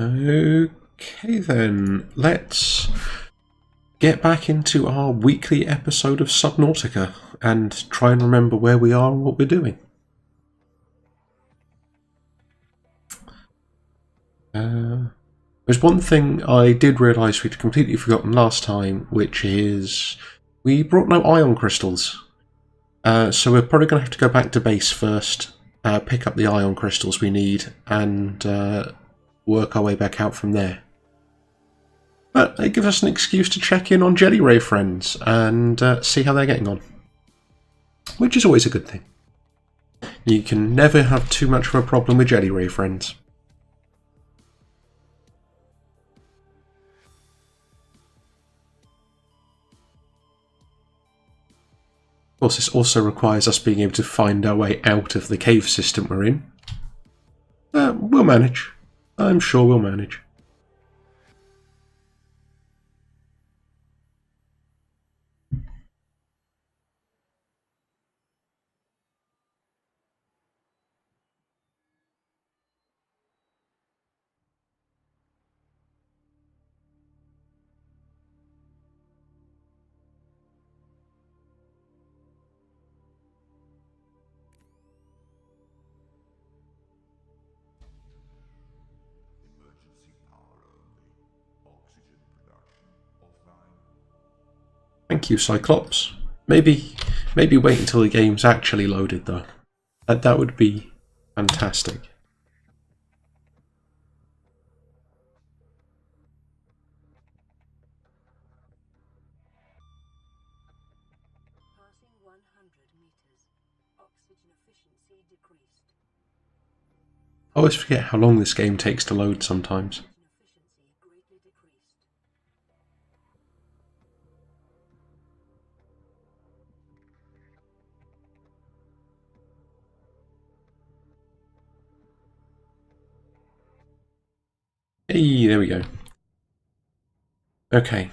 Okay then, let's get back into our weekly episode of Subnautica and try and remember where we are and what we're doing. There's one thing I did realise we'd completely forgotten last time, which is we brought no ion crystals. So we're probably going to have to go back to base first, pick up the ion crystals we need, and work our way back out from there. But it gives us an excuse to check in on Jelly Ray friends and see how they're getting on, which is always a good thing. You can never have too much of a problem with Jelly Ray friends. Of course, this also requires us being able to find our way out of the cave system we're in. We'll manage. I'm sure we'll manage. Thank you, Cyclops. Maybe wait until the game's actually loaded, though. That would be fantastic. Passing 100 meters. Oxygen efficiency decreased. I always forget how long this game takes to load sometimes. Efficiency greatly decreased. Hey, there we go. Okay,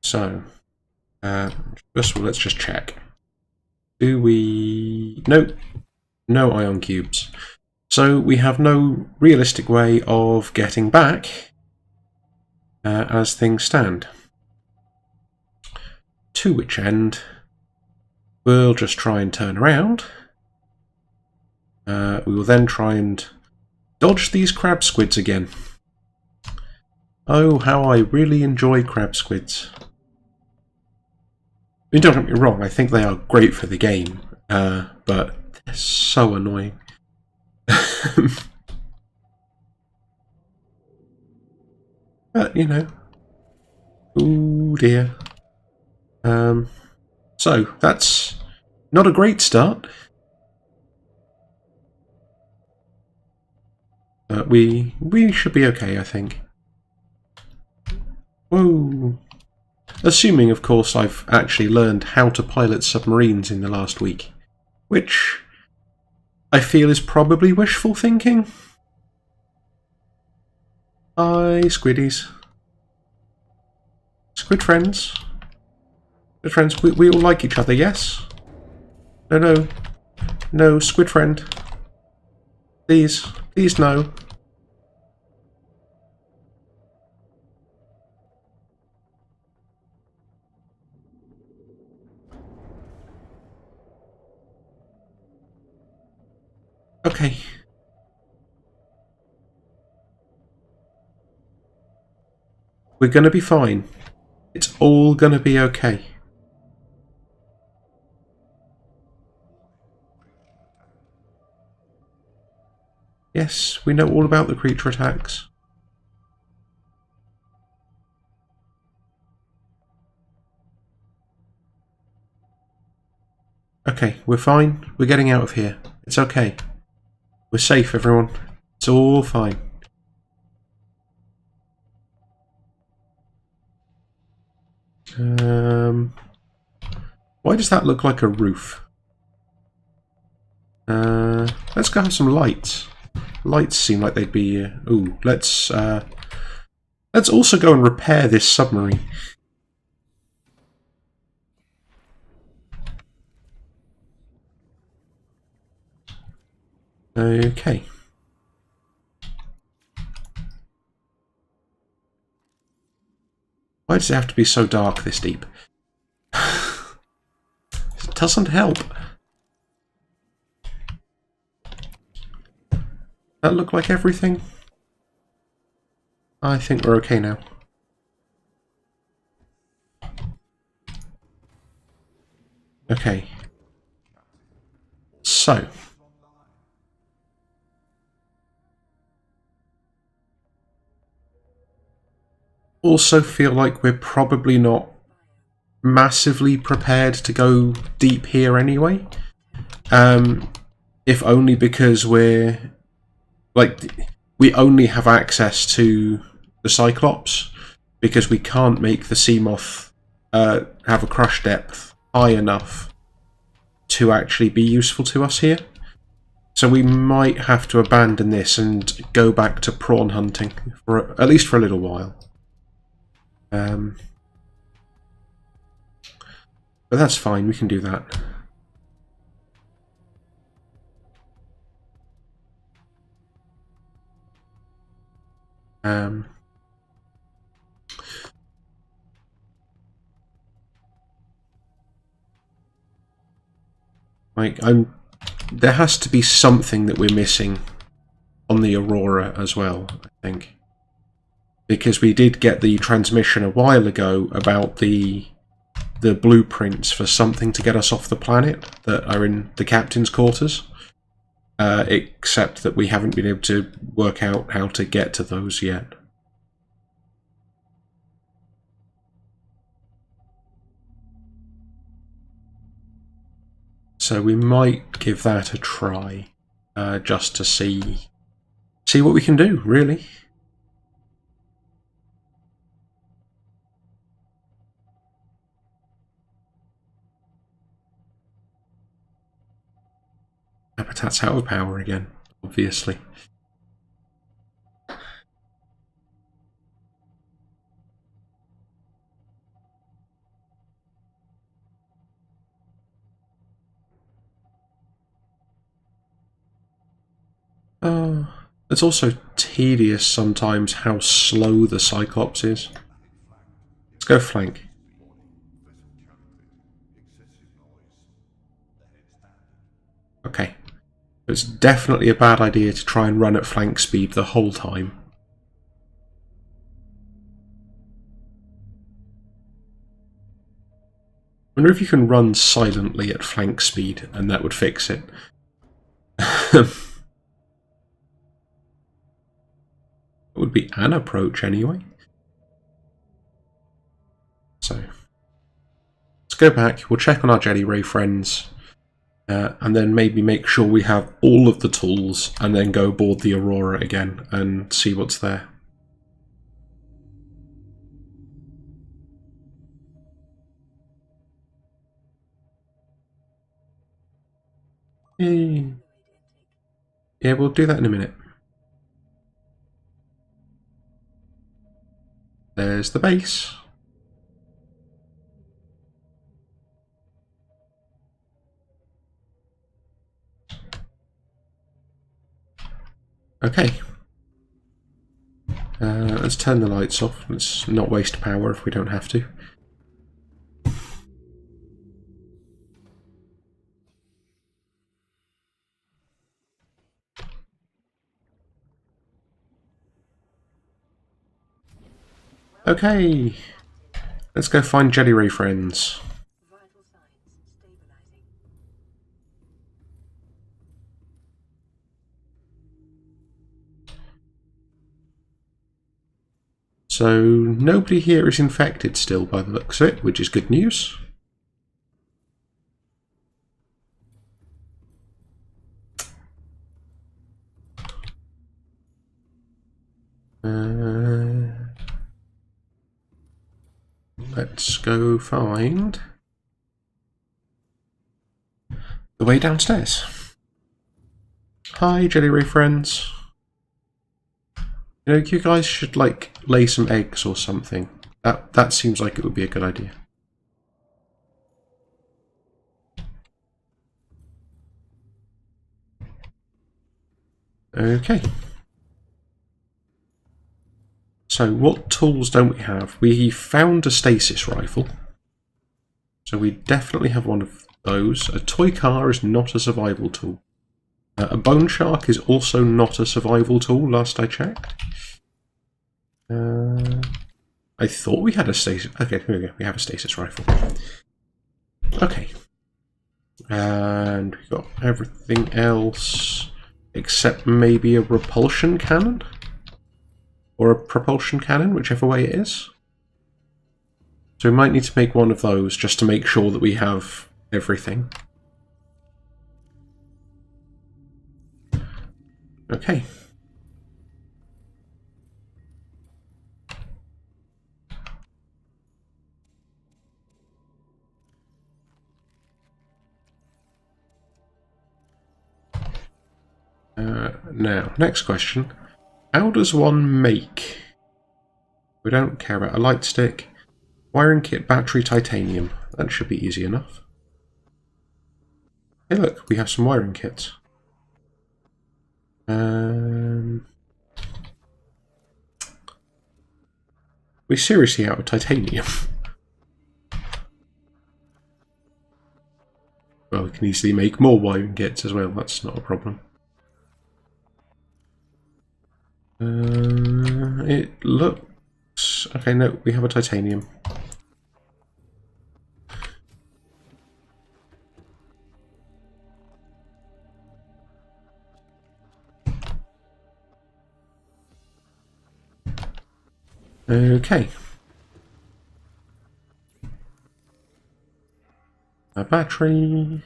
so first of all, let's just check. Do we? Nope, no ion cubes. So we have no realistic way of getting back as things stand. To which end, we'll just try and turn around. We will then try and dodge these crab squids again. Oh, how I really enjoy crab squids. I mean, don't get me wrong, I think they are great for the game, but they're so annoying. But, you know. Oh dear. So, that's not a great start. We should be okay, I think. Whoa. Assuming, of course, I've actually learned how to pilot submarines in the last week, which I feel is probably wishful thinking. Hi, squiddies. Squid friends. Squid friends, we all like each other, yes? No, no, squid friend. Please, please no. Okay. We're gonna be fine. It's all gonna be okay. Yes, we know all about the creature attacks. Okay, we're fine. We're getting out of here. It's okay. We're safe, everyone. It's all fine. Why does that look like a roof? Let's go have some lights. Lights seem like they'd be... ooh, let's also go and repair this submarine. Okay. Why does it have to be so dark this deep? It doesn't help. That look like everything? I think we're okay now. Okay. So. Also feel like we're probably not massively prepared to go deep here anyway. If only because we only have access to the Cyclops because we can't make the Seamoth have a crush depth high enough to actually be useful to us here. So we might have to abandon this and go back to prawn hunting, for at least for a little while. But that's fine, we can do that. There has to be something that we're missing on the Aurora as well, I think. Because we did get the transmission a while ago about the blueprints for something to get us off the planet that are in the captain's quarters. Except that we haven't been able to work out how to get to those yet. So we might give that a try, just to see what we can do, really. Habitat's out of power again, obviously. It's also tedious sometimes how slow the Cyclops is. Let's go flank. Okay. It's definitely a bad idea to try and run at flank speed the whole time. I wonder if you can run silently at flank speed and that would fix it. It would be an approach anyway. So, let's go back, we'll check on our Jelly Ray friends, and then maybe make sure we have all of the tools, and then go aboard the Aurora again and see what's there. Yay. Yeah, we'll do that in a minute. There's the base. Okay. Let's turn the lights off. Let's not waste power if we don't have to. Okay. Let's go find Jelly Ray friends. Vital signs stabilizing. So, nobody here is infected still by the looks of it, which is good news. Let's go find the way downstairs. Hi, Jelly Ray friends. You know, you guys should, like, lay some eggs or something. That seems like it would be a good idea. Okay. So what tools don't we have? We found a stasis rifle. So we definitely have one of those. A toy car is not a survival tool. A bone shark is also not a survival tool, last I checked. I thought we had a stasis... Okay, here we go. We have a stasis rifle. Okay. And we've got everything else except maybe a repulsion cannon? Or a propulsion cannon, whichever way it is. So we might need to make one of those just to make sure that we have everything. Okay. Now, next question. How does one make... We don't care about a light stick. Wiring kit, battery, titanium. That should be easy enough. Hey look, we have some wiring kits. We seriously out of titanium. Well, we can easily make more wiring kits as well, that's not a problem. It looks... Okay, no, we have a titanium. Okay. A battery.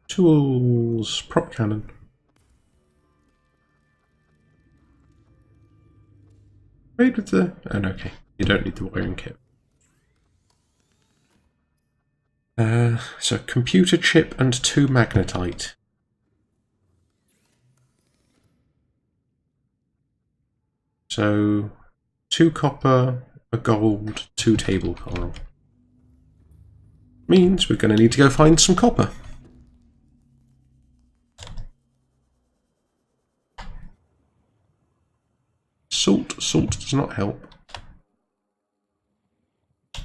Tools. Prop cannon. Trade with the... Oh, no, okay. You don't need the wiring kit. So, computer chip and 2 magnetite. So, 2 copper, a gold, 2 table coral. Means we're going to need to go find some copper. Salt. Salt does not help. I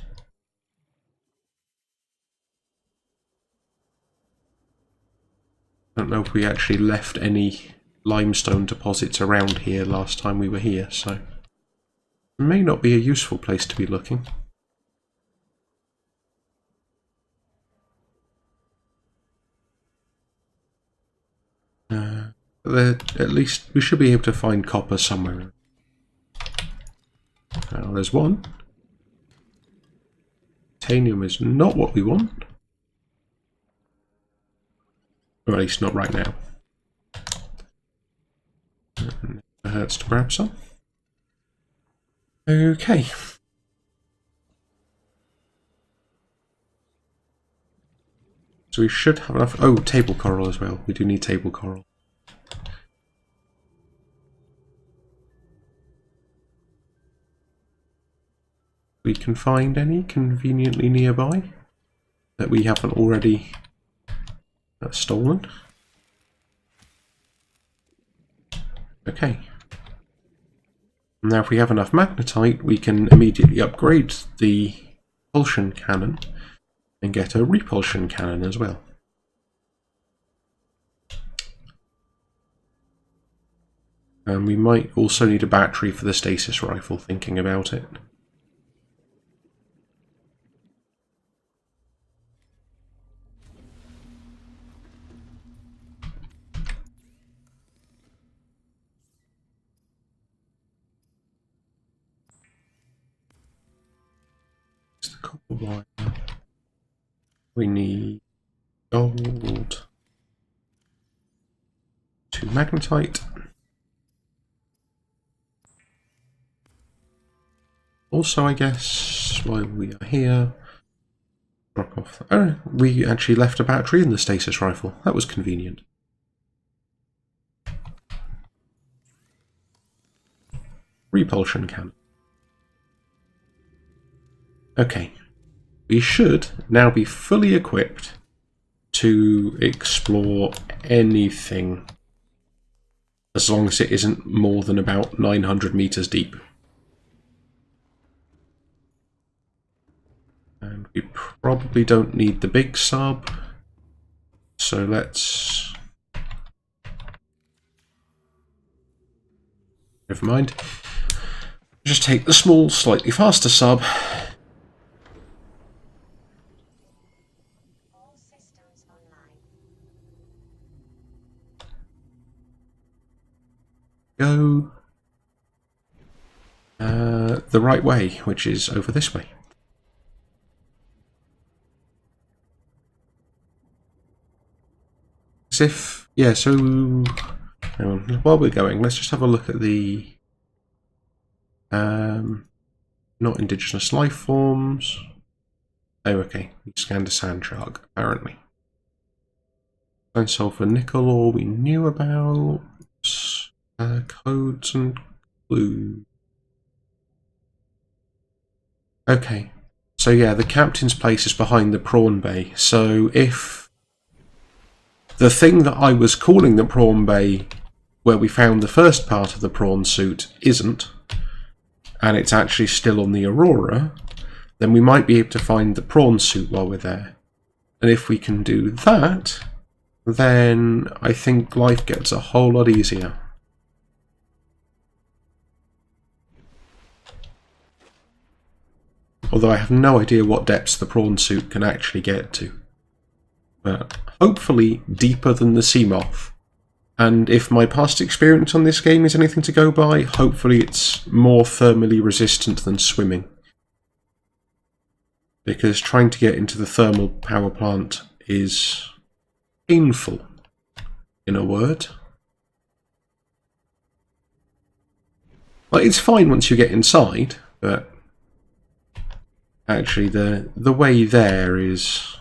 don't know if we actually left any limestone deposits around here last time we were here, so it may not be a useful place to be looking. At least we should be able to find copper somewhere. Now there's one. Titanium is not what we want. Or at least not right now. It hurts to grab some. Okay. So we should have enough... Oh, table coral as well. We do need table coral. We can find any conveniently nearby that we haven't already stolen. Okay. Now if we have enough magnetite, we can immediately upgrade the propulsion cannon and get a repulsion cannon as well. And we might also need a battery for the stasis rifle, thinking about it. We need gold, 2 magnetite. Also, I guess, while we are here, drop off. Oh, we actually left a battery in the stasis rifle. That was convenient. Repulsion cannon. Okay. We should now be fully equipped to explore anything as long as it isn't more than about 900 meters deep. And we probably don't need the big sub, so let's... Never mind. Just take the small, slightly faster sub. All systems online. Go the right way, which is over this way. As if, yeah, so hang on, while we're going, let's just have a look at the not indigenous life forms. Oh, okay, we scanned a sand shark, apparently. And sulfur nickel ore we knew about. Codes and clues. Okay, so yeah, the captain's place is behind the prawn bay. So if the thing that I was calling the prawn bay, where we found the first part of the prawn suit, isn't, and it's actually still on the Aurora, then we might be able to find the prawn suit while we're there. And if we can do that, then I think life gets a whole lot easier. Although I have no idea what depths the prawn suit can actually get to. But hopefully deeper than the sea moth. And if my past experience on this game is anything to go by, hopefully it's more thermally resistant than swimming. Because trying to get into the thermal power plant is painful, in a word. Like, it's fine once you get inside, but actually the way there is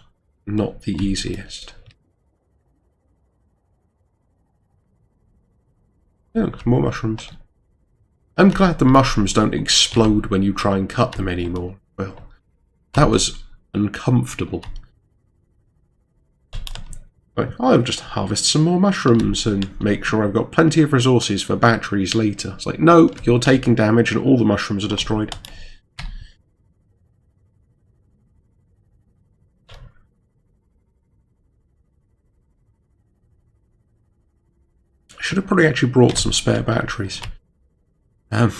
not the easiest. Oh, more mushrooms. I'm glad the mushrooms don't explode when you try and cut them anymore. Well, that was uncomfortable. Like, I'll just harvest some more mushrooms and make sure I've got plenty of resources for batteries later. It's like, nope, you're taking damage and all the mushrooms are destroyed. I should have probably actually brought some spare batteries. Although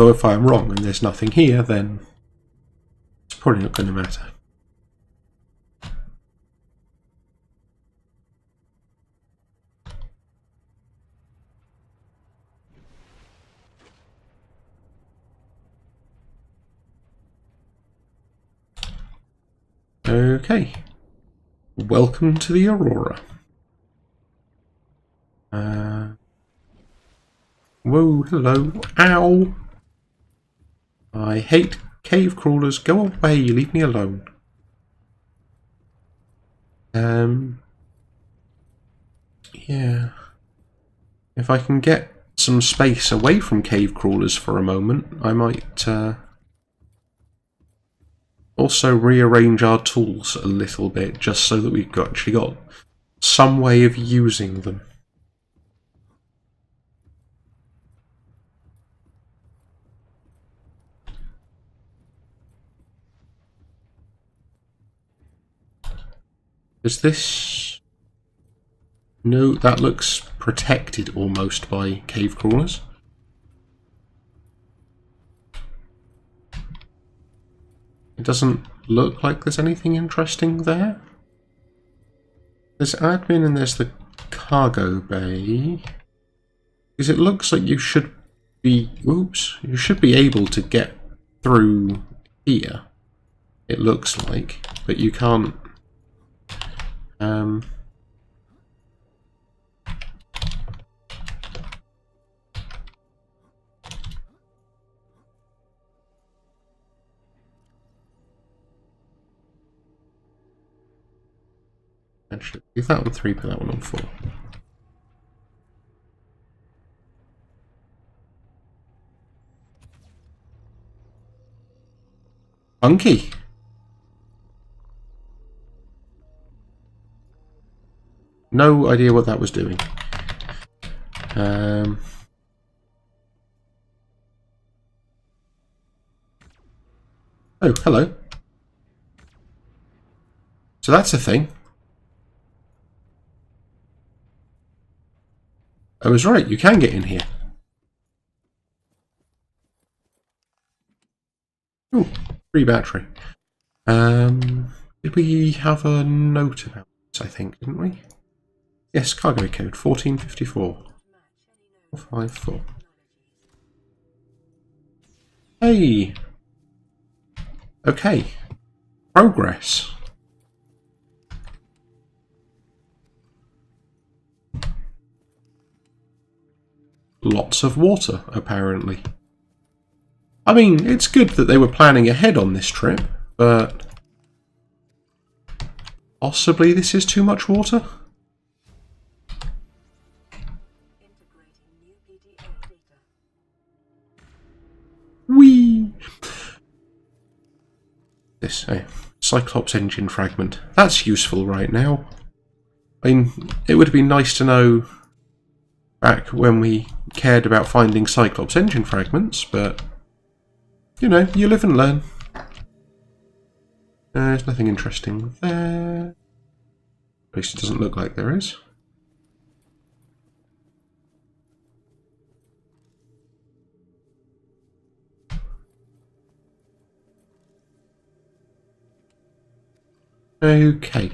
if I'm wrong and there's nothing here, then it's probably not going to matter. Okay. Welcome to the Aurora. Whoa, hello. Ow! I hate cave crawlers. Go away, leave me alone. Yeah. If I can get some space away from cave crawlers for a moment, I might also rearrange our tools a little bit, just so that we've actually got some way of using them. Is this... No, that looks protected almost by cave crawlers. It doesn't look like there's anything interesting there. There's admin and there's the cargo bay. Because it looks like you should be... Oops. You should be able to get through here. It looks like. But you can't... Actually, leave that on 3, put that one on 4. Funky. No idea what that was doing. Oh, hello. So that's a thing. I was right, you can get in here. Oh, free battery. Did we have a note about this, I think, didn't we? Yes, cargo code 1454. 454. Hey! Okay. Progress. Lots of water, apparently. I mean, it's good that they were planning ahead on this trip, but possibly this is too much water? Whee! This, Cyclops engine fragment. That's useful right now. I mean, it would have been nice to know back when we cared about finding Cyclops engine fragments, but you know, you live and learn. There's nothing interesting there. At least it doesn't look like there is. Okay.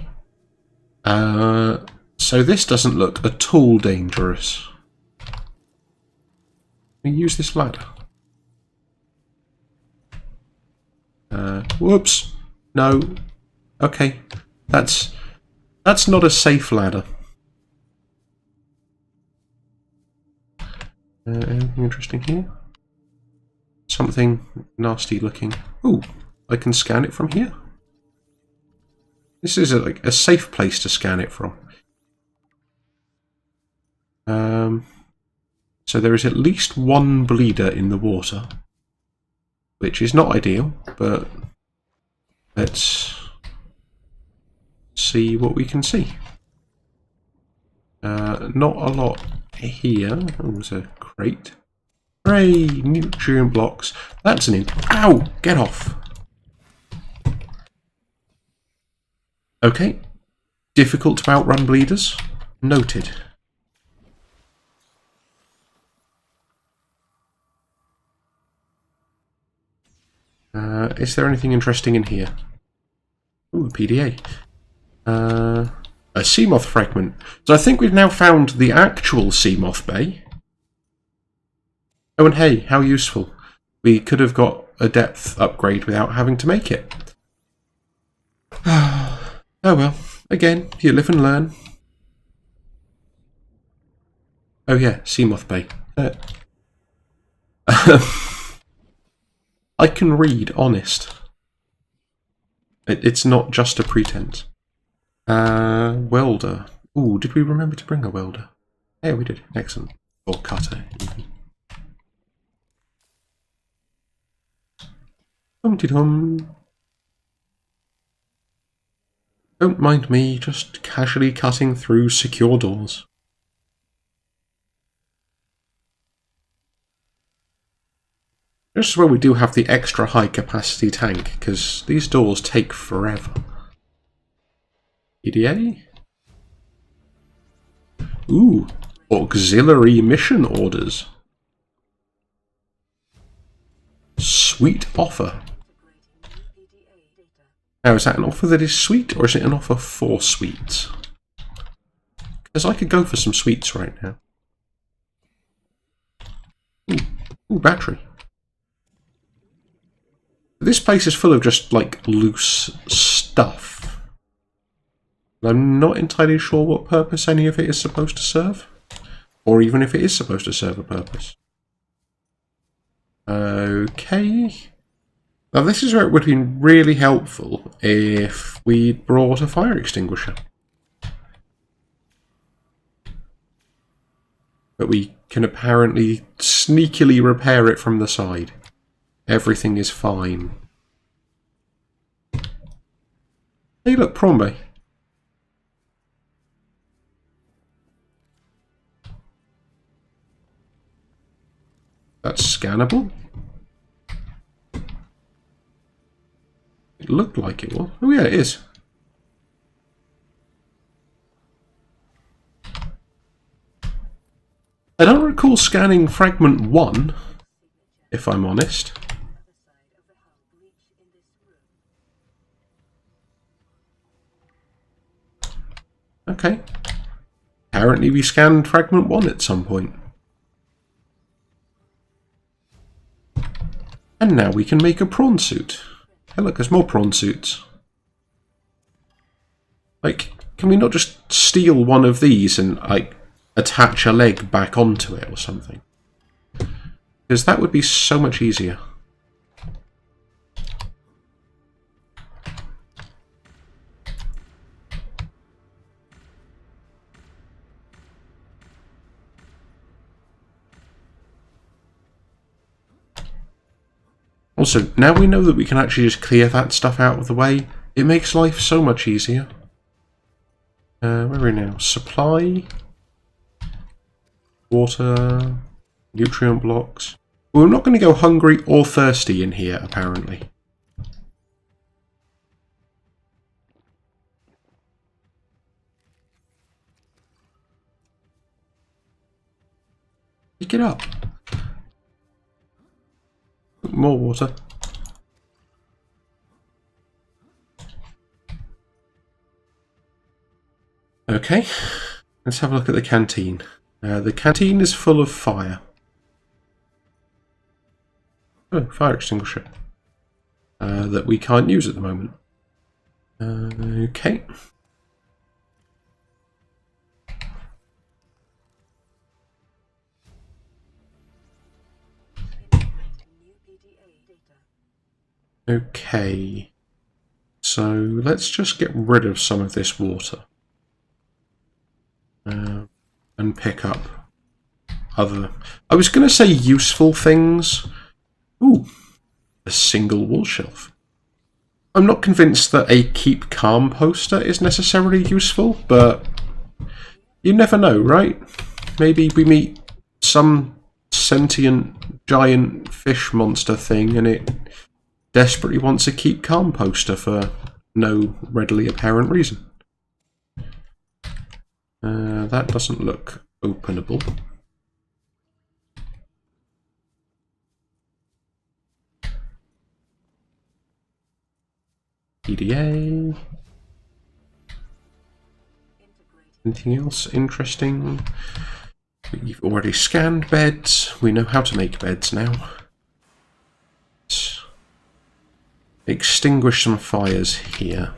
So this doesn't look at all dangerous. Can we use this ladder? Whoops. No. Okay. That's not a safe ladder. Anything interesting here? Something nasty looking. Ooh, I can scan it from here. This is like a safe place to scan it from. So there is at least one bleeder in the water, which is not ideal, but let's see what we can see. Not a lot here. Oh, there's a crate. Hooray! Nutrient blocks. That's an Ow! Get off! Okay. Difficult to outrun bleeders. Noted. Is there anything interesting in here? Ooh, a PDA. A Seamoth fragment. So I think we've now found the actual Seamoth Bay. Oh, and hey, how useful. We could have got a depth upgrade without having to make it. Oh well, again, you live and learn. Oh yeah, Seamoth Bay. I can read, honest. It's not just a pretense. Welder. Ooh, did we remember to bring a welder? Yeah, we did. Excellent. Or cutter. Dum-de-dum. Don't mind me, just casually cutting through secure doors. Just where we do have the extra high capacity tank, because these doors take forever. EDA? Ooh, auxiliary mission orders. Sweet offer. Now, is that an offer that is sweet, or is it an offer for sweets? Because I could go for some sweets right now. Ooh, battery. This place is full of just, like, loose stuff. I'm not entirely sure what purpose any of it is supposed to serve. Or even if it is supposed to serve a purpose. Okay. Now this is where it would have been really helpful if we'd brought a fire extinguisher. But we can apparently sneakily repair it from the side. Everything is fine. Hey look, prawn bay. That's scannable. It looked like it was. Oh yeah, it is. I don't recall scanning fragment 1, if I'm honest. Okay. Apparently we scanned fragment 1 at some point. And now we can make a prawn suit. Hey look, there's more prawn suits. Like, can we not just steal one of these and, like, attach a leg back onto it or something? Because that would be so much easier. Also, now we know that we can actually just clear that stuff out of the way, it makes life so much easier. Where are we now? Supply, water, nutrient blocks. We're not going to go hungry or thirsty in here, apparently. Pick it up. More water. Okay, let's have a look at the canteen. The canteen is full of fire. Oh, fire extinguisher. That we can't use at the moment. Okay. Okay. So let's just get rid of some of this water. And pick up other... I was going to say useful things. Ooh, a single wall shelf. I'm not convinced that a keep calm poster is necessarily useful, but you never know, right? Maybe we meet some sentient giant fish monster thing and it desperately wants a keep calm poster for no readily apparent reason. That doesn't look openable. PDA. Anything else interesting? We've already scanned beds. We know how to make beds now. Let's extinguish some fires here.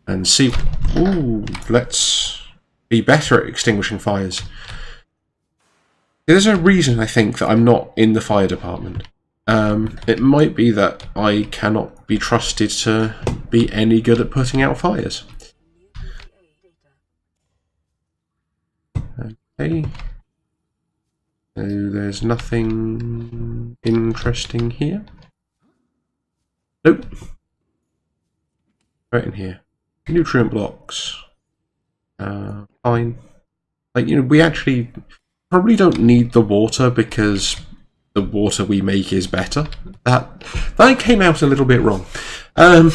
And see... Ooh, let's be better at extinguishing fires. There's a reason, I think, that I'm not in the fire department. It might be that I cannot be trusted to be any good at putting out fires. Okay. So there's nothing interesting here. Nope. Right in here. Nutrient blocks. Fine. Like, you know, we actually probably don't need the water because the water we make is better. That came out a little bit wrong. The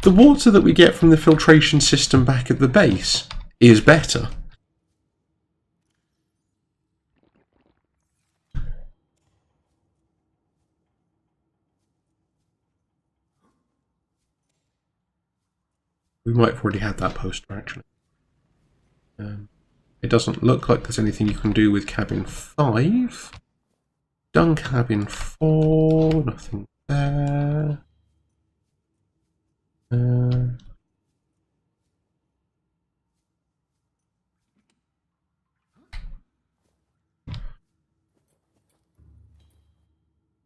water that we get from the filtration system back at the base is better. We might have already had that poster, actually. It doesn't look like there's anything you can do with cabin 5. Done cabin 4, nothing there.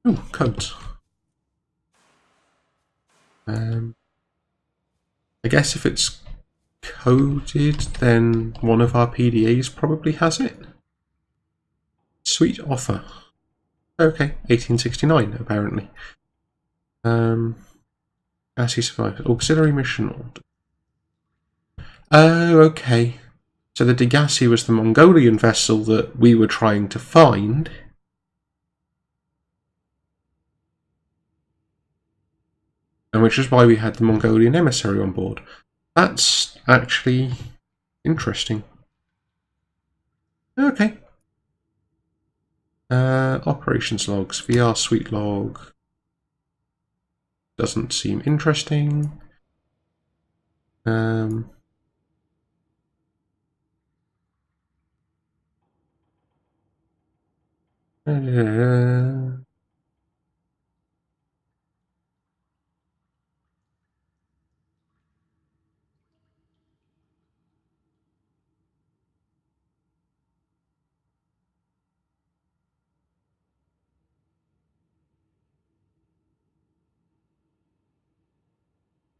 Oh, codes. I guess if it's coded, then one of our PDAs probably has it. Sweet offer. Okay, 1869 apparently. As he survives. Auxiliary mission order. Oh, okay. So the Degassi was the Mongolian vessel that we were trying to find. and which is why we had the Mongolian emissary on board. That's actually interesting. Okay. Operations logs, VR suite log. Doesn't seem interesting.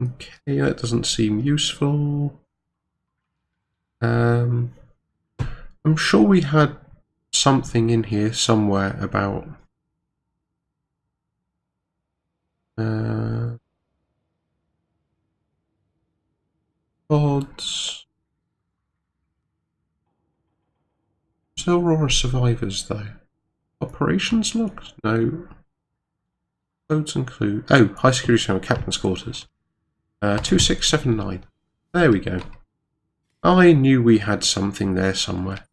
Okay, that doesn't seem useful. I'm sure we had something in here somewhere about pods. Still Aurora survivors though. Operations logs? No. Codes include high security channel captain's quarters. 2679. There we go. I knew we had something there somewhere.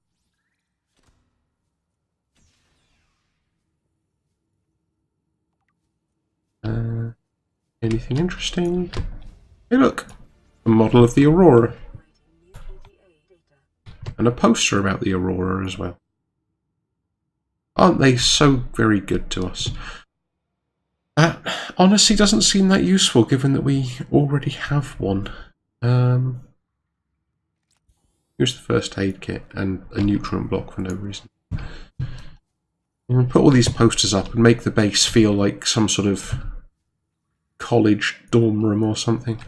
Anything interesting? Hey look! A model of the Aurora. And a poster about the Aurora as well. Aren't they so very good to us? That honestly doesn't seem that useful given that we already have one. Here's the first aid kit and a nutrient block for no reason. And put all these posters up and make the base feel like some sort of college dorm room or something.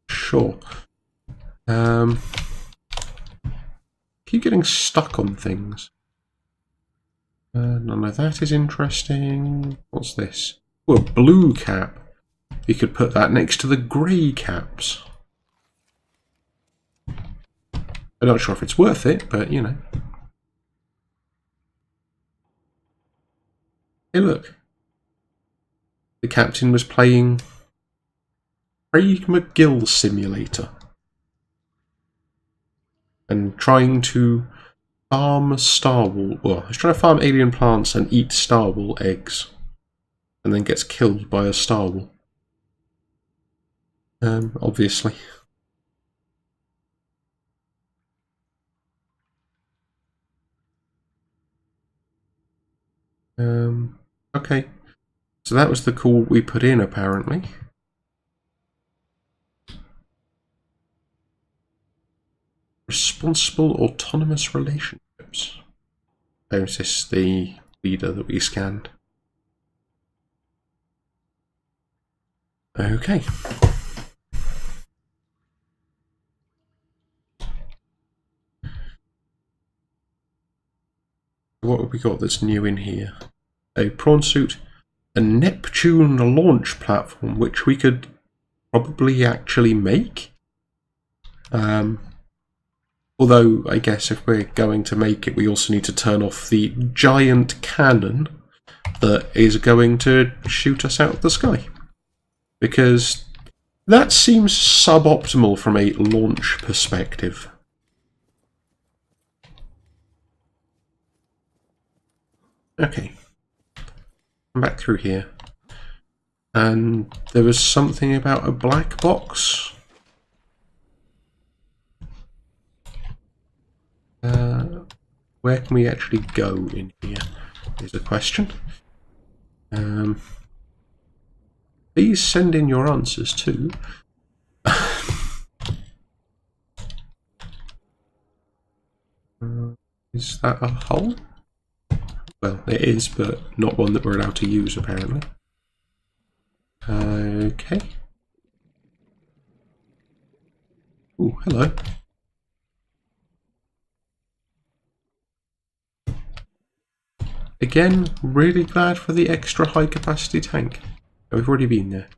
Sure. Keep getting stuck on things. None of that is interesting. What's this? Oh, a blue cap. You could put that next to the grey caps. I'm not sure if it's worth it, but you know. Hey, look. The captain was playing Craig McGill Simulator and trying to farm Starwall. Well, he's trying to farm alien plants and eat Starwall eggs, and then gets killed by a Starwall. Obviously. Okay. So that was the call we put in, apparently. Responsible autonomous relationships. Oh, is this the leader that we scanned? Okay. What have we got that's new in here? A prawn suit, a Neptune launch platform, which we could probably actually make. Although, I guess if we're going to make it, we also need to turn off the giant cannon that is going to shoot us out of the sky. Because that seems suboptimal from a launch perspective. Okay. Come back through here. And there was something about a black box. Where can we actually go in here is a question. Please send in your answers too. Is that a hole? Well, it is, but not one that we're allowed to use apparently. Okay. Ooh, hello. Again, really glad for the extra high capacity tank. Oh, we've already been there.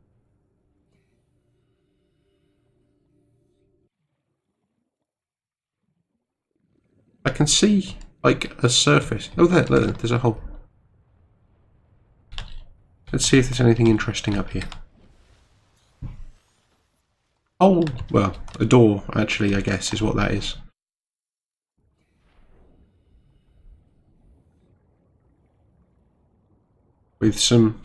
I can see, like, a surface. Oh, there's a hole. Let's see if there's anything interesting up here. Oh, well, a door, actually, I guess, is what that is. With some,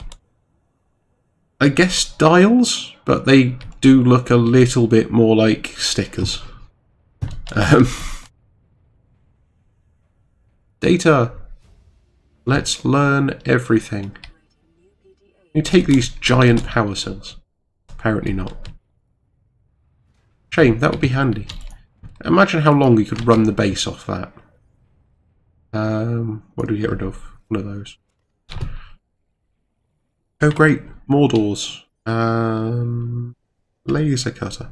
I guess, dials, but they do look a little bit more like stickers. Data. Let's learn everything. You take these giant power cells. Apparently not. Shame, that would be handy. Imagine how long we could run the base off that. What do we get rid of? One of those. Oh great, more doors. Laser cutter.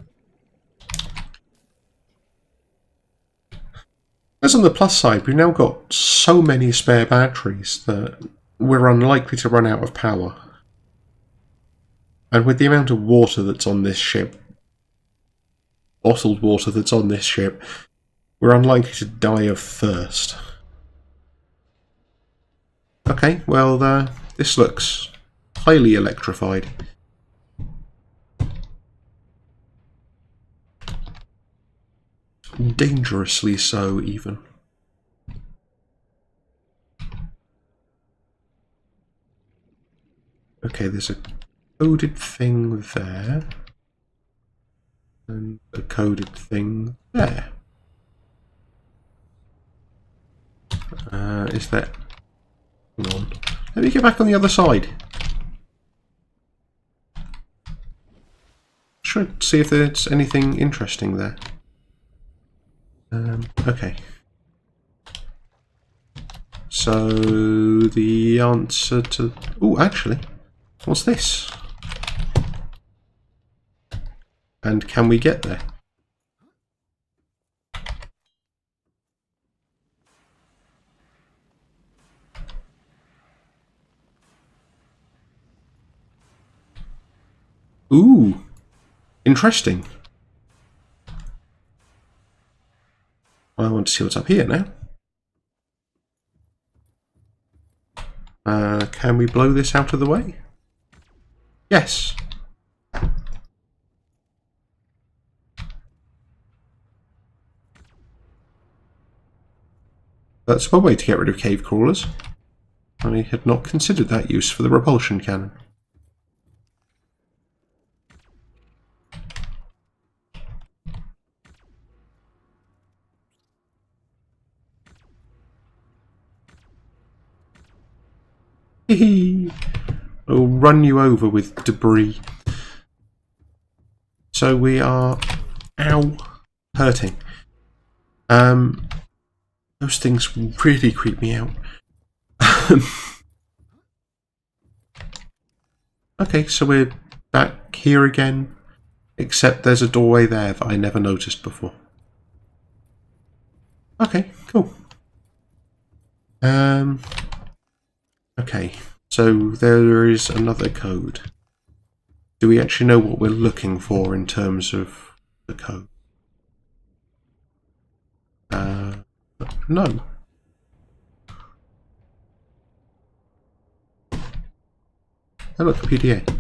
As on the plus side, we've now got so many spare batteries that we're unlikely to run out of power. And with the amount of water that's on this ship, bottled water that's on this ship, we're unlikely to die of thirst. Okay, well, this looks highly electrified. Dangerously so, even. Okay, there's a coded thing there. And a coded thing there. Is that... Hang on. Let me get back on the other side. Should see if there's anything interesting there. Okay. So the answer to... Oh, actually, what's this? And can we get there? Ooh, interesting. I want to see what's up here now. Can we blow this out of the way? Yes. That's one way to get rid of cave crawlers. I had not considered that use for the repulsion cannon. I'll run you over with debris. So we are... Ow! Hurting. Those things really creep me out. Okay, so we're back here again. Except there's a doorway there that I never noticed before. Okay, cool. Okay, so there is another code. Do we actually know what we're looking for in terms of the code? No. Oh look, PDA.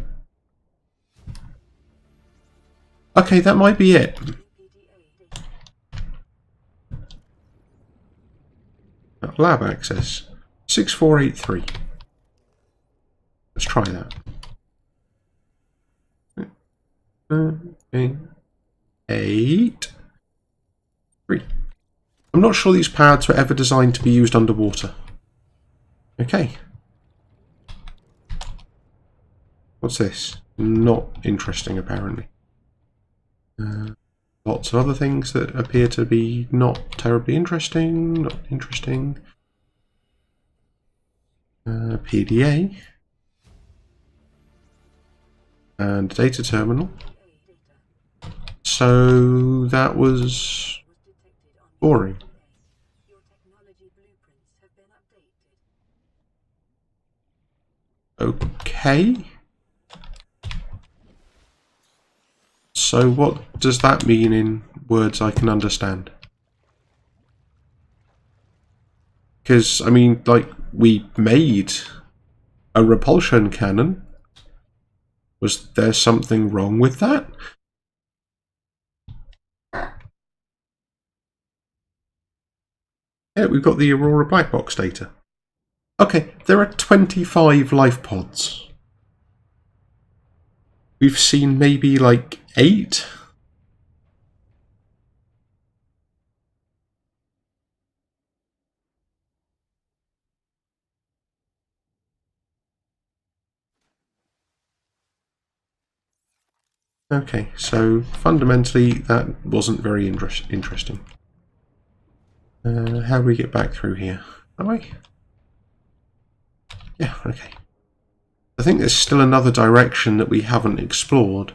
Okay, that might be it. Lab access. 6483. Let's try that. 8 3. I'm not sure these pads were ever designed to be used underwater. Okay. What's this? Not interesting, apparently. Lots of other things that appear to be not terribly interesting. Not interesting. PDA. And data terminal. So that was boring. Okay. So what does that mean in words I can understand? Because, I mean, like, we made a repulsion cannon. Was there something wrong with that? Yeah, we've got the Aurora black box data. Okay, there are 25 life pods. We've seen maybe like 8. Okay, so fundamentally that wasn't very interesting. How do we get back through here? That way? Yeah, okay. I think there's still another direction that we haven't explored.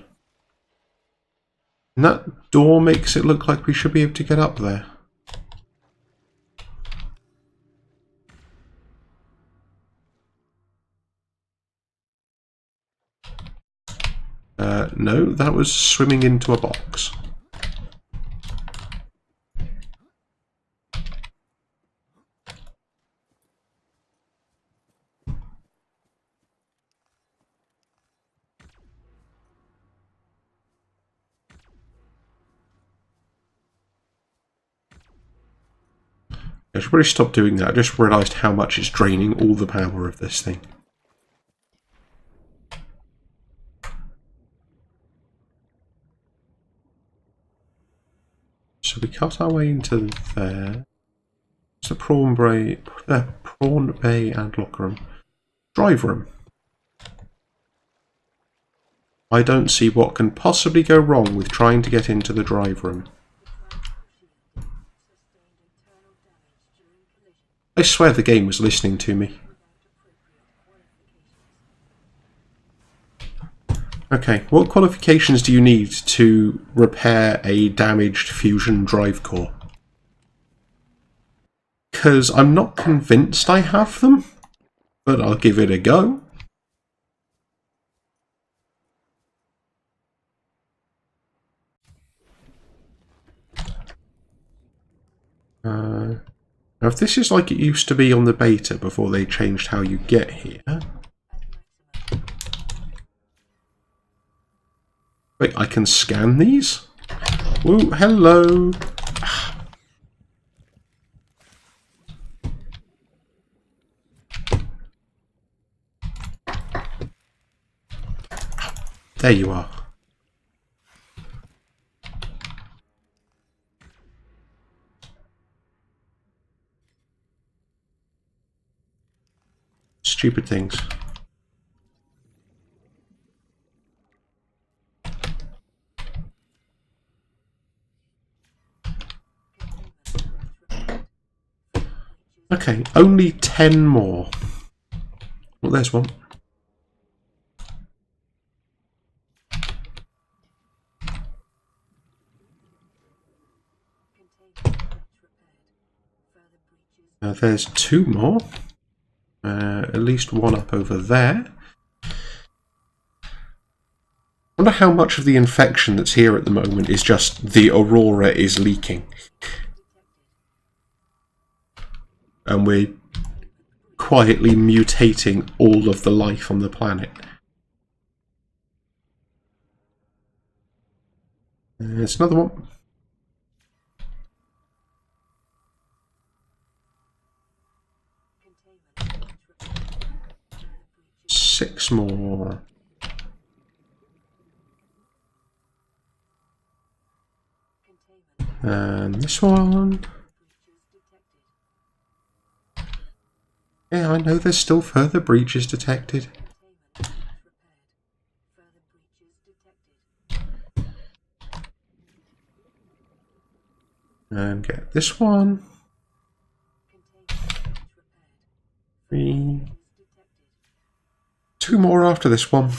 And that door makes it look like we should be able to get up there. No, that was swimming into a box. I should probably stop doing that. I just realised how much it's draining all the power of this thing. So we cut our way into there. It's the prawn bay and locker room. Drive room. I don't see what can possibly go wrong with trying to get into the drive room. I swear the game was listening to me. Okay, what qualifications do you need to repair a damaged fusion drive core? Because I'm not convinced I have them, but I'll give it a go. Now, if this is like it used to be on the beta before they changed how you get here... Wait, I can scan these? Ooh, hello! There you are. Stupid things. Okay, only 10 more. Well, there's one. There's 2 more. At least one up over there. I wonder how much of the infection that's here at the moment is just the Aurora is leaking. And we're quietly mutating all of the life on the planet. There's another one. Six more. And this one. Yeah, I know there's still further breaches detected. And get this one. 3. 2 more after this one.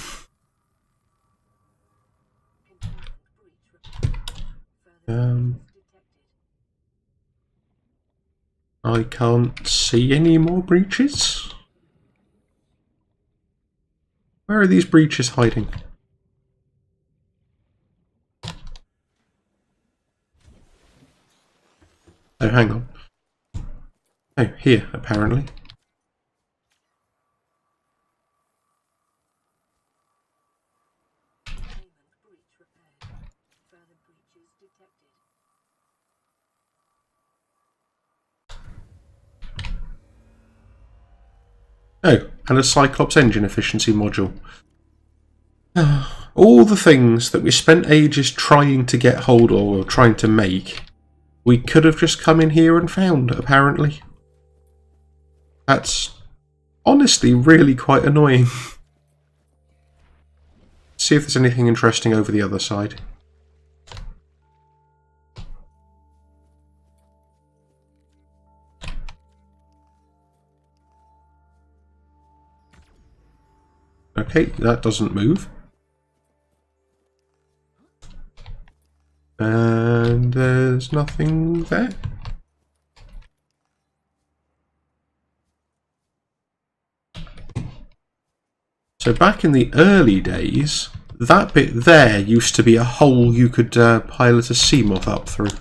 I can't see any more breaches. Where are these breaches hiding? Oh, hang on. Oh, here, apparently. Containment breach repaired. Further breaches detected. Oh, and a Cyclops engine efficiency module. All the things that we spent ages trying to get hold of or trying to make, we could have just come in here and found, apparently. That's honestly really quite annoying. See if there's anything interesting over the other side. Okay, that doesn't move. And there's nothing there. So back in the early days, that bit there used to be a hole you could pilot a Seamoth up through.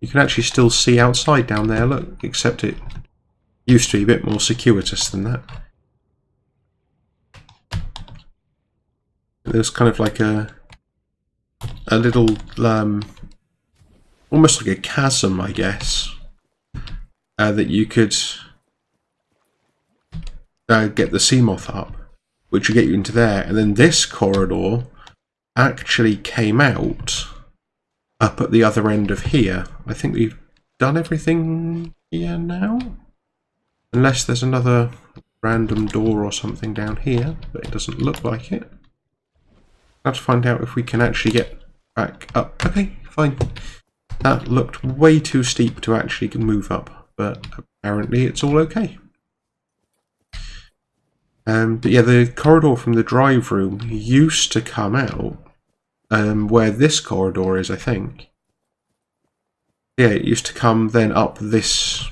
You can actually still see outside down there, look, except it used to be a bit more circuitous than that. There's kind of like a little, almost like a chasm, I guess, that you could get the Seamoth up, which would get you into there. And then this corridor actually came out up at the other end of here. I think we've done everything here now. Unless there's another random door or something down here, but it doesn't look like it. Let's find out if we can actually get back up. Okay, fine. That looked way too steep to actually move up, but apparently it's all okay. But yeah, the corridor from the drive room used to come out where this corridor is, I think. Yeah, it used to come then up this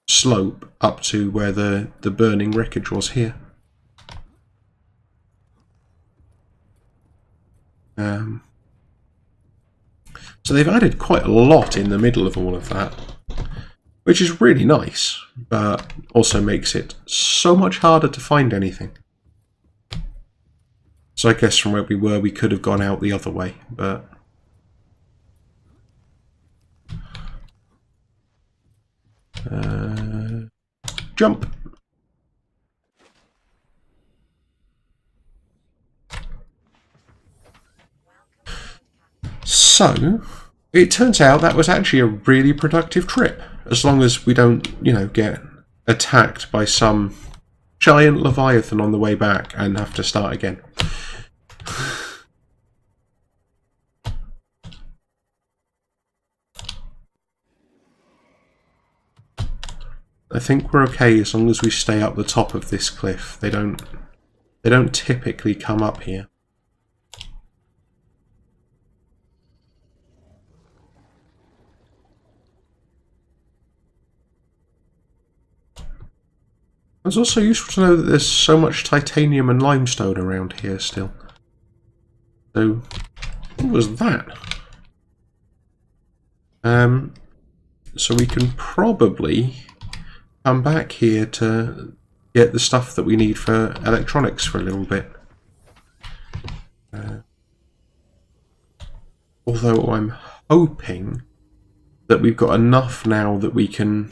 slope up to where the burning wreckage was here. So they've added quite a lot in the middle of all of that, which is really nice, but also makes it so much harder to find anything. So I guess from where we were, we could have gone out the other way, but... jump! So, it turns out that was actually a really productive trip, as long as we don't, you know, get attacked by some giant leviathan on the way back and have to start again. I think we're okay as long as we stay up the top of this cliff. They don't typically come up here. It's also useful to know that there's so much titanium and limestone around here still. So, what was that? So we can probably come back here to get the stuff that we need for electronics for a little bit. Although I'm hoping that we've got enough now that we can...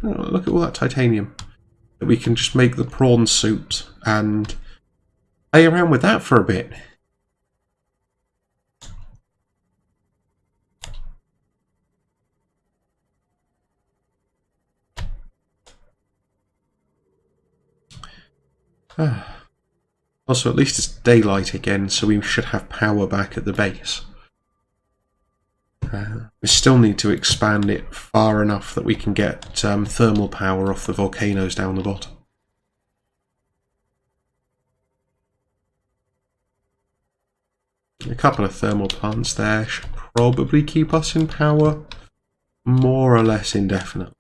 Oh, look at all that titanium. That we can just make the prawn suit and play around with that for a bit. Also, at least it's daylight again, so we should have power back at the base. We still need to expand it far enough that we can get thermal power off the volcanoes down the bottom. A couple of thermal plants there should probably keep us in power more or less indefinite.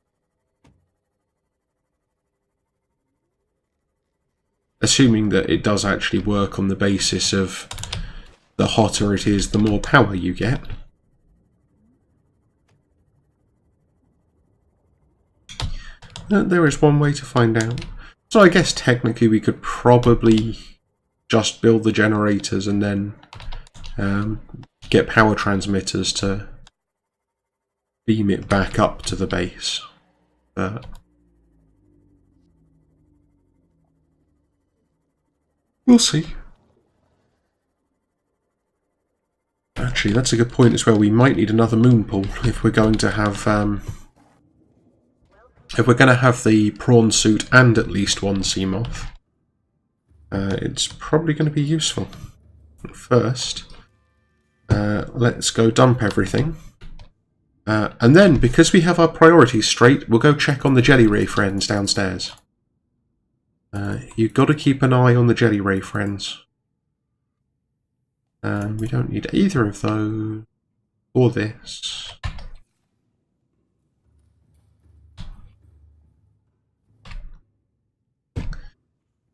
Assuming that it does actually work on the basis of the hotter it is, the more power you get. There is one way to find out. So I guess technically we could probably just build the generators and then get power transmitters to beam it back up to the base. But we'll see. Actually, that's a good point as well. We might need another moon pool if we're going to have the prawn suit and at least one Seamoth. It's probably going to be useful. First, let's go dump everything. And then, because we have our priorities straight, we'll go check on the jelly ray friends downstairs. You've got to keep an eye on the jelly ray friends. We don't need either of those or this.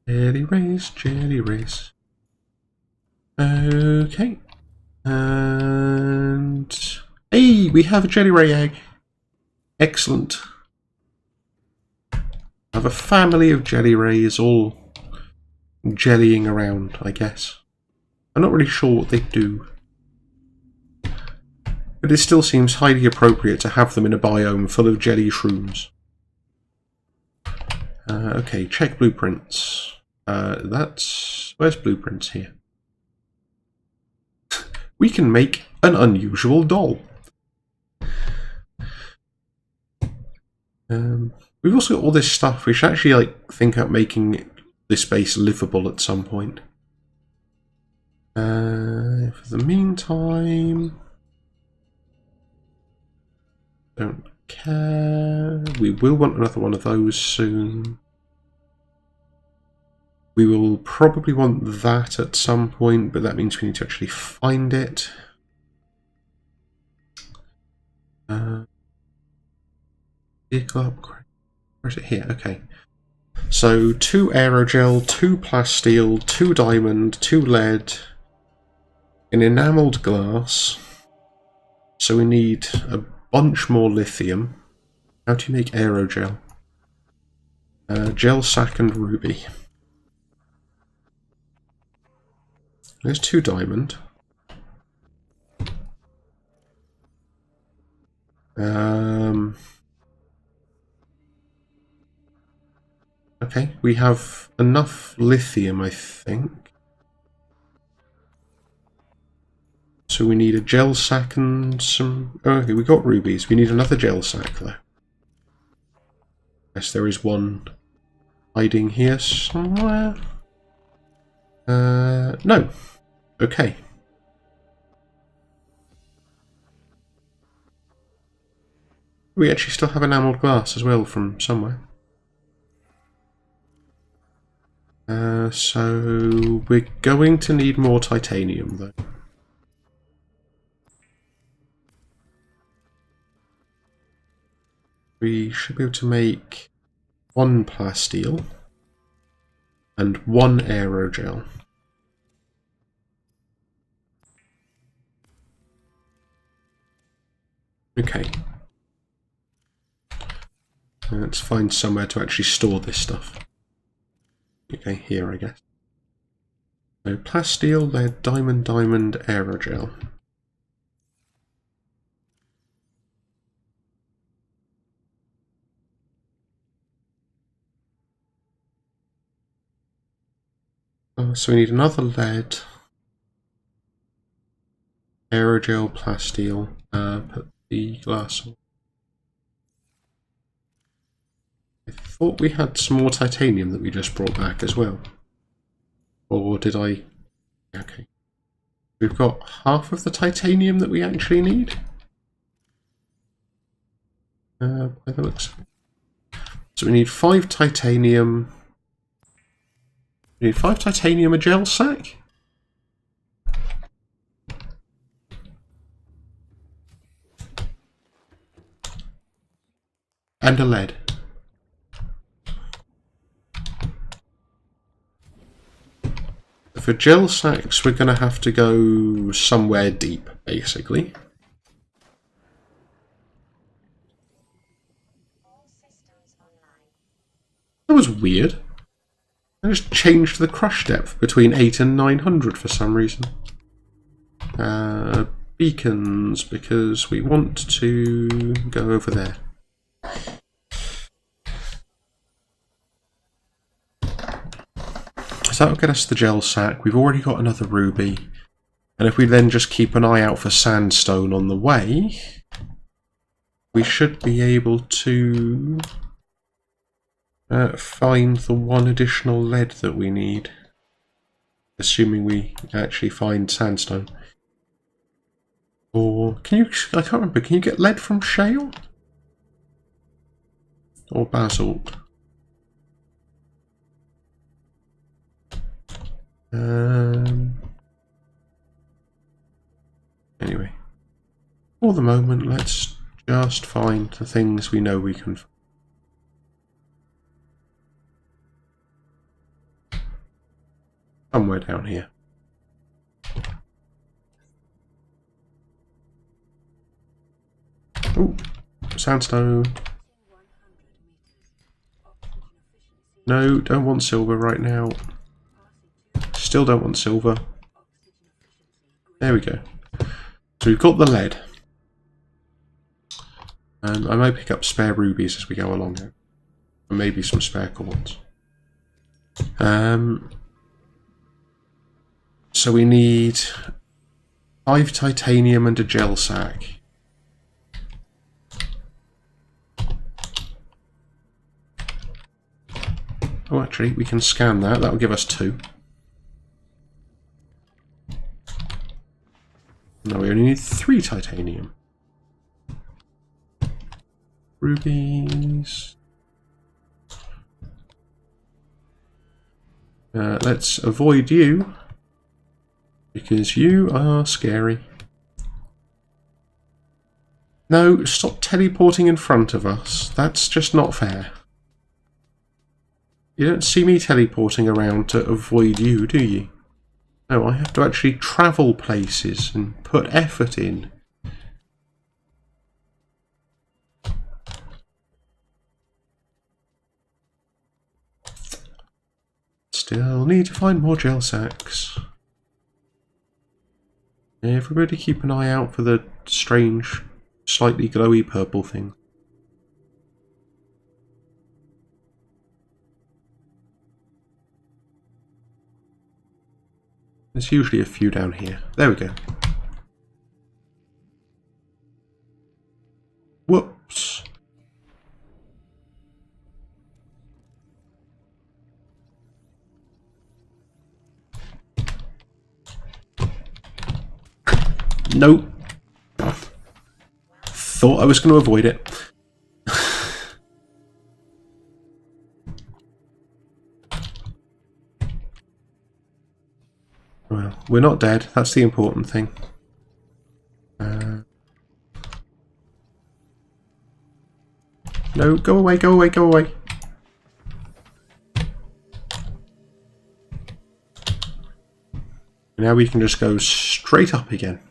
Jelly rays, jelly rays. Okay. And hey, we have a jelly ray egg. Excellent. I have a family of jelly rays all jellying around, I guess. I'm not really sure what they do. But it still seems highly appropriate to have them in a biome full of jelly shrooms. Okay, check blueprints. Where's blueprints here? We can make an unusual doll. We've also got all this stuff. We should actually think about making this base livable at some point. For the meantime, don't care. We will want another one of those soon. We will probably want that at some point, but that means we need to actually find it. Vehicle upgrade. Where is it? Here. Okay. So 2 aerogel, 2 plasteel, 2 diamond, 2 lead, an enamelled glass. So we need a bunch more lithium. How do you make aerogel? Gel sack and ruby. There's 2 diamond. Okay, we have enough lithium, I think. So we need a gel sack and some... Oh, okay, we got rubies. We need another gel sack, though. Yes, there is one hiding here somewhere. No. Okay. We actually still have enamelled glass as well from somewhere. So we're going to need more titanium, though. We should be able to make 1 plasteel and 1 aerogel. Okay. Let's find somewhere to actually store this stuff. Okay, here I guess. So plasteel, lead, diamond, aerogel. So we need another lead, aerogel, plasteel. Put the glass on. I thought we had some more titanium that we just brought back as well. Or did I? Okay. We've got half of the titanium that we actually need. By the looks of it. So we need 5 titanium. We need 5 titanium, a gel sack. And a lead. For gel sacks, we're going to have to go somewhere deep, basically. All systems online. was weird. I just changed the crush depth between 8 and 900 for some reason. Beacons, because we want to go over there. So that'll get us the gel sack. We've already got another ruby. And if we then just keep an eye out for sandstone on the way, we should be able to find the one additional lead that we need. Assuming we actually find sandstone. Or can you, I can't remember, can you get lead from shale? Or basalt? Anyway, for the moment, let's just find the things we know we can find. Somewhere down here. Oh, sandstone. No, don't want silver right now. Still don't want silver. There we go. So we've got the lead. And I may pick up spare rubies as we go along here. And maybe some spare quartz. So we need 5 titanium and a gel sack. Oh, actually, we can scan that. That'll give us 2. No, we only need 3 titanium. Rubies. Let's avoid you. Because you are scary. No, stop teleporting in front of us. That's just not fair. You don't see me teleporting around to avoid you, do you? No, I have to actually travel places and put effort in. Still need to find more gel sacks. Everybody keep an eye out for the strange, slightly glowy purple thing. There's usually a few down here. There we go. Whoops. Nope. Thought I was going to avoid it. Well, we're not dead. That's the important thing. No, go away, go away, go away. Now we can just go straight up again.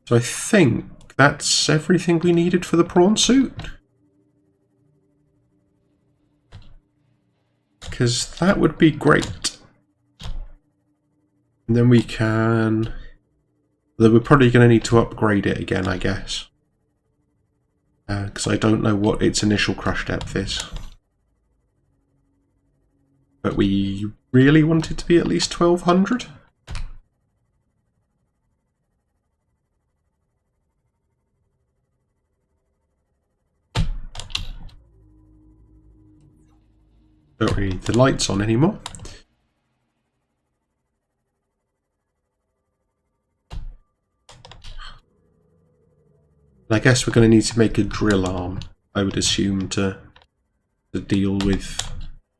So I think that's everything we needed for the prawn suit. Because that would be great. And then we can... Though we're probably going to need to upgrade it again, I guess. Because I don't know what its initial crush depth is. But we really want it to be at least 1200. Don't really need the lights on anymore. I guess we're going to need to make a drill arm, I would assume, to deal with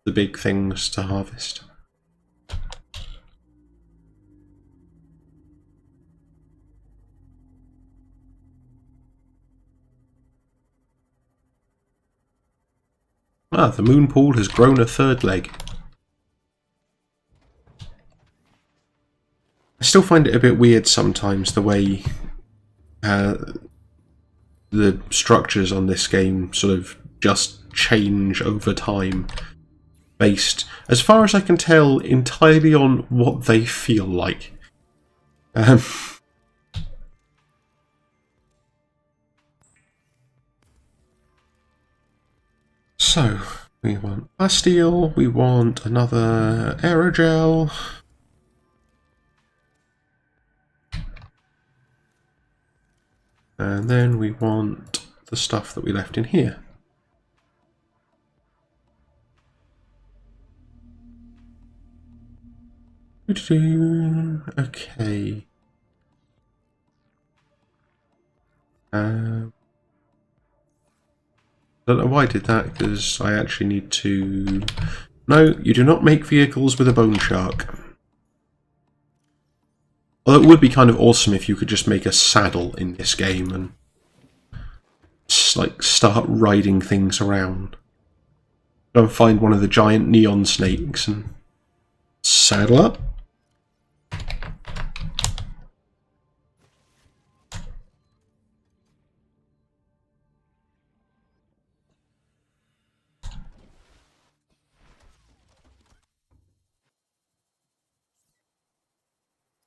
the big things to harvest. Ah, the moon pool has grown a third leg. I still find it a bit weird sometimes the way the structures on this game sort of just change over time, based, as far as I can tell, entirely on what they feel like. So, we want Bastille, we want another aerogel. And then we want the stuff that we left in here. Okay. Don't know why I did that, because I actually need to... No, you do not make vehicles with a bone shark. Although it would be kind of awesome if you could just make a saddle in this game and like start riding things around. Go and find one of the giant neon snakes and saddle up.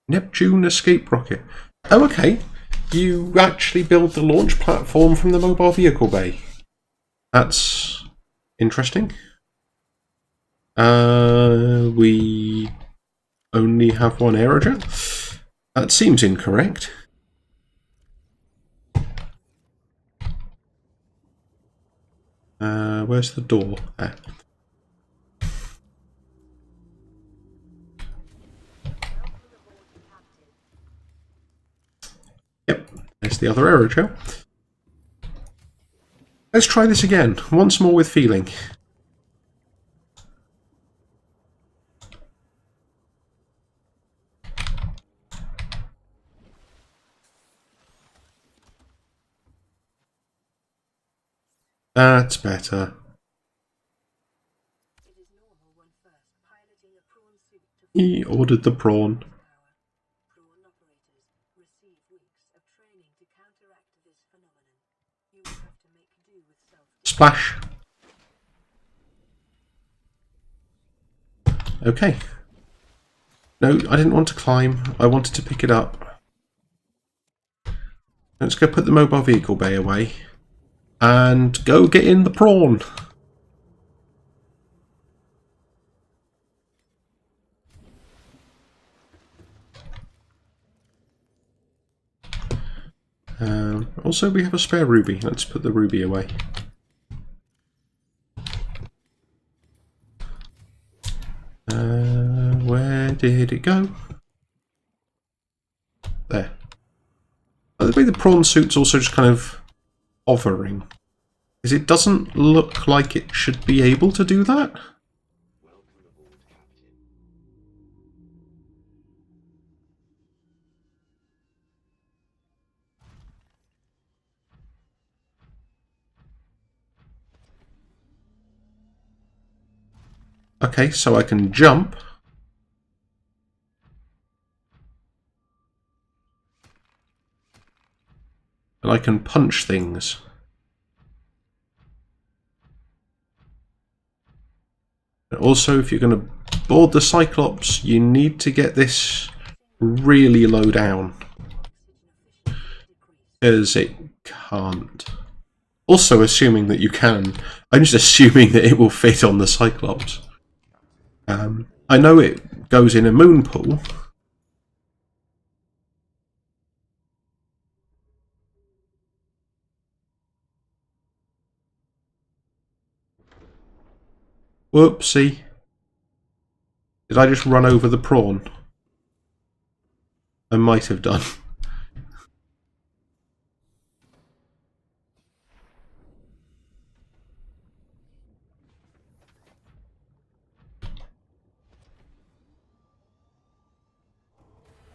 Neptune escape rocket. Oh, okay. You actually build the launch platform from the mobile vehicle bay. That's interesting. We only have one aerojet. That seems incorrect. Where's the door? There. Yep, there's the other aerogel. Let's try this again, once more with feeling. That's better. He ordered the prawn. Splash. Okay. No, I didn't want to climb. I wanted to pick it up. Let's go put the mobile vehicle bay away. And go get in the prawn. Also, we have a spare ruby. Let's put the ruby away. Where did it go? There. By the way, the prawn suit's also just kind of hovering. Because it doesn't look like it should be able to do that. Okay, so I can jump. And I can punch things. And also, if you're going to board the Cyclops, you need to get this really low down. Because it can't. Also, assuming that you can. I'm just assuming that it will fit on the Cyclops. I know it goes in a moon pool. Whoopsie. Did I just run over the prawn? I might have done.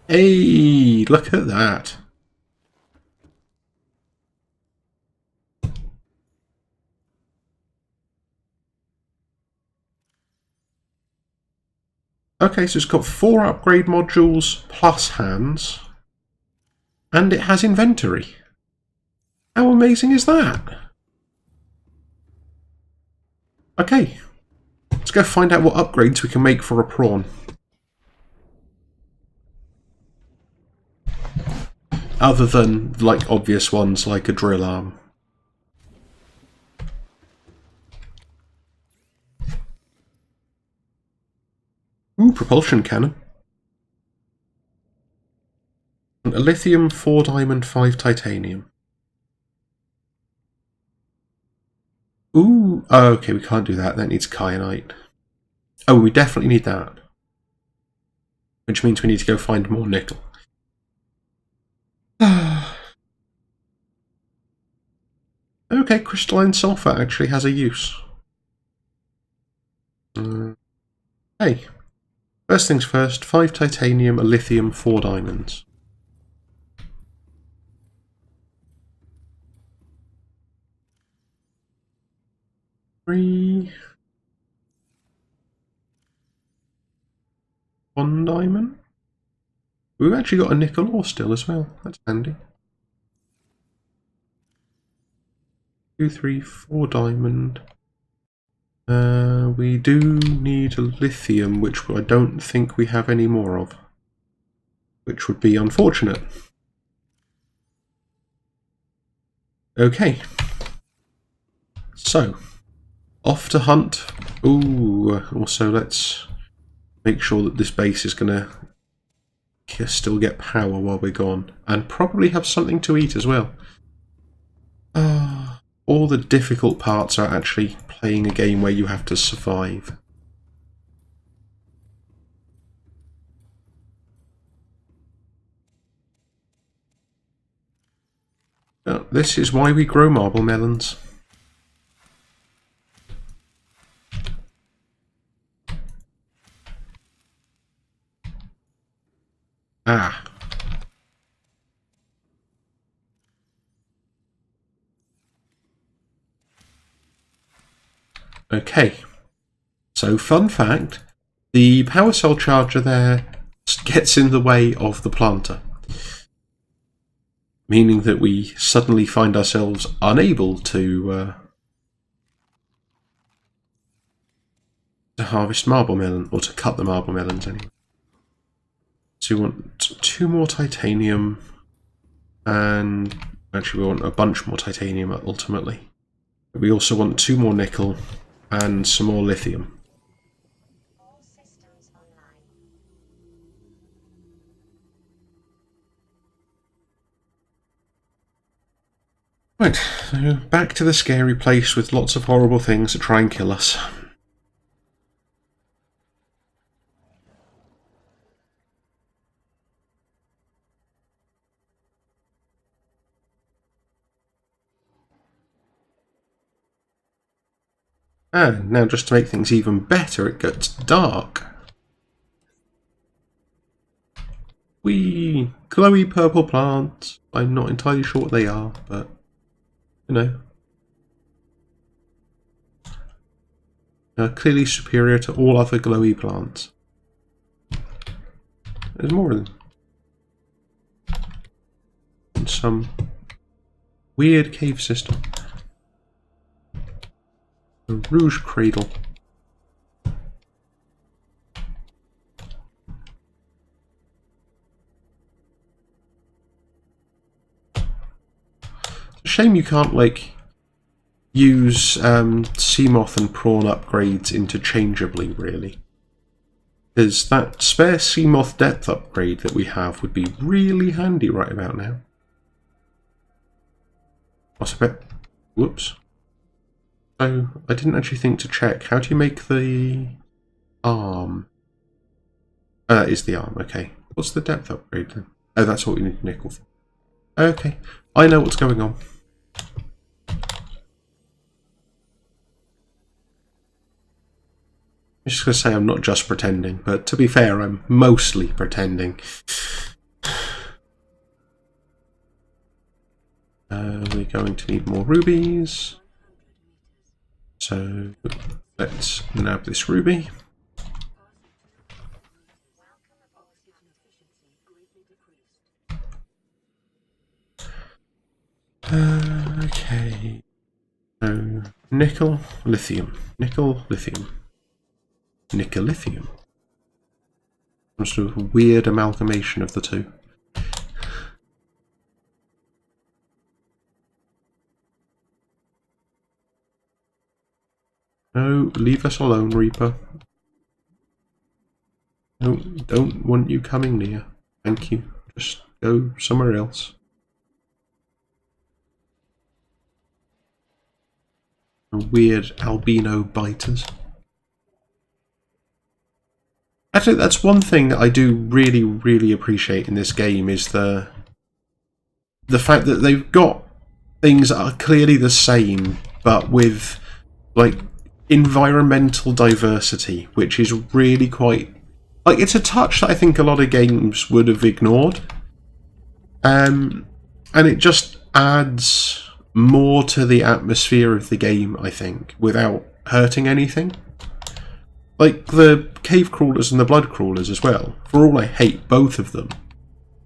Hey, look at that. Okay, so it's got 4 upgrade modules plus hands, and it has inventory. How amazing is that? Okay, let's go find out what upgrades we can make for a prawn. Other than, like, obvious ones like a drill arm. Ooh, propulsion cannon. A lithium, 4 diamond, 5 titanium. Ooh, oh, okay, we can't do that. That needs kyanite. Oh, we definitely need that. Which means we need to go find more nickel. Okay, crystalline sulfur actually has a use. Hey, first things first, 5 titanium, a lithium, 4 diamonds. Three. 1 diamond. We've actually got a nickel ore still as well. That's handy. 2, 3, 4 diamond. We do need a lithium, which I don't think we have any more of. Which would be unfortunate. Okay. So, off to hunt. Ooh, also let's make sure that this base is going to still get power while we're gone. And probably have something to eat as well. All the difficult parts are actually playing a game where you have to survive. This is why we grow marble melons. Ah. Okay. So, fun fact, the power cell charger there gets in the way of the planter. Meaning that we suddenly find ourselves unable to harvest marble melon, or to cut the marble melons anyway. So we want 2 more titanium, and actually we want a bunch more titanium ultimately. But we also want 2 more nickel and some more lithium. All systems online. Right, so back to the scary place with lots of horrible things to try and kill us. And now, just to make things even better, it gets dark. Wee! Glowy purple plants. I'm not entirely sure what they are, but, you know. They're clearly superior to all other glowy plants. There's more of them. And some weird cave system. A rouge cradle. It's a shame you can't, like, use Seamoth and Prawn upgrades interchangeably, really. Because that spare Seamoth depth upgrade that we have would be really handy right about now. What's a bit? Whoops. So, I didn't actually think to check. How do you make the arm? That is the arm, okay. What's the depth upgrade then? Oh, that's what we need nickel for. Okay, I know what's going on. I'm just going to say I'm not just pretending, but to be fair, I'm mostly pretending. We're going to need more rubies. So let's nab this ruby. Okay. So, nickel, lithium. Nickel, lithium. Nickel, lithium. Some sort of weird amalgamation of the two. No, leave us alone, Reaper. No, don't want you coming near. Thank you. Just go somewhere else. Weird albino biters. Actually, that's one thing that I do really, really appreciate in this game is the fact that they've got things that are clearly the same, but with like environmental diversity, which is really quite like it's a touch that I think a lot of games would have ignored, and it just adds more to the atmosphere of the game, I think, without hurting anything. Like the cave crawlers and the blood crawlers as well. For all I hate both of them,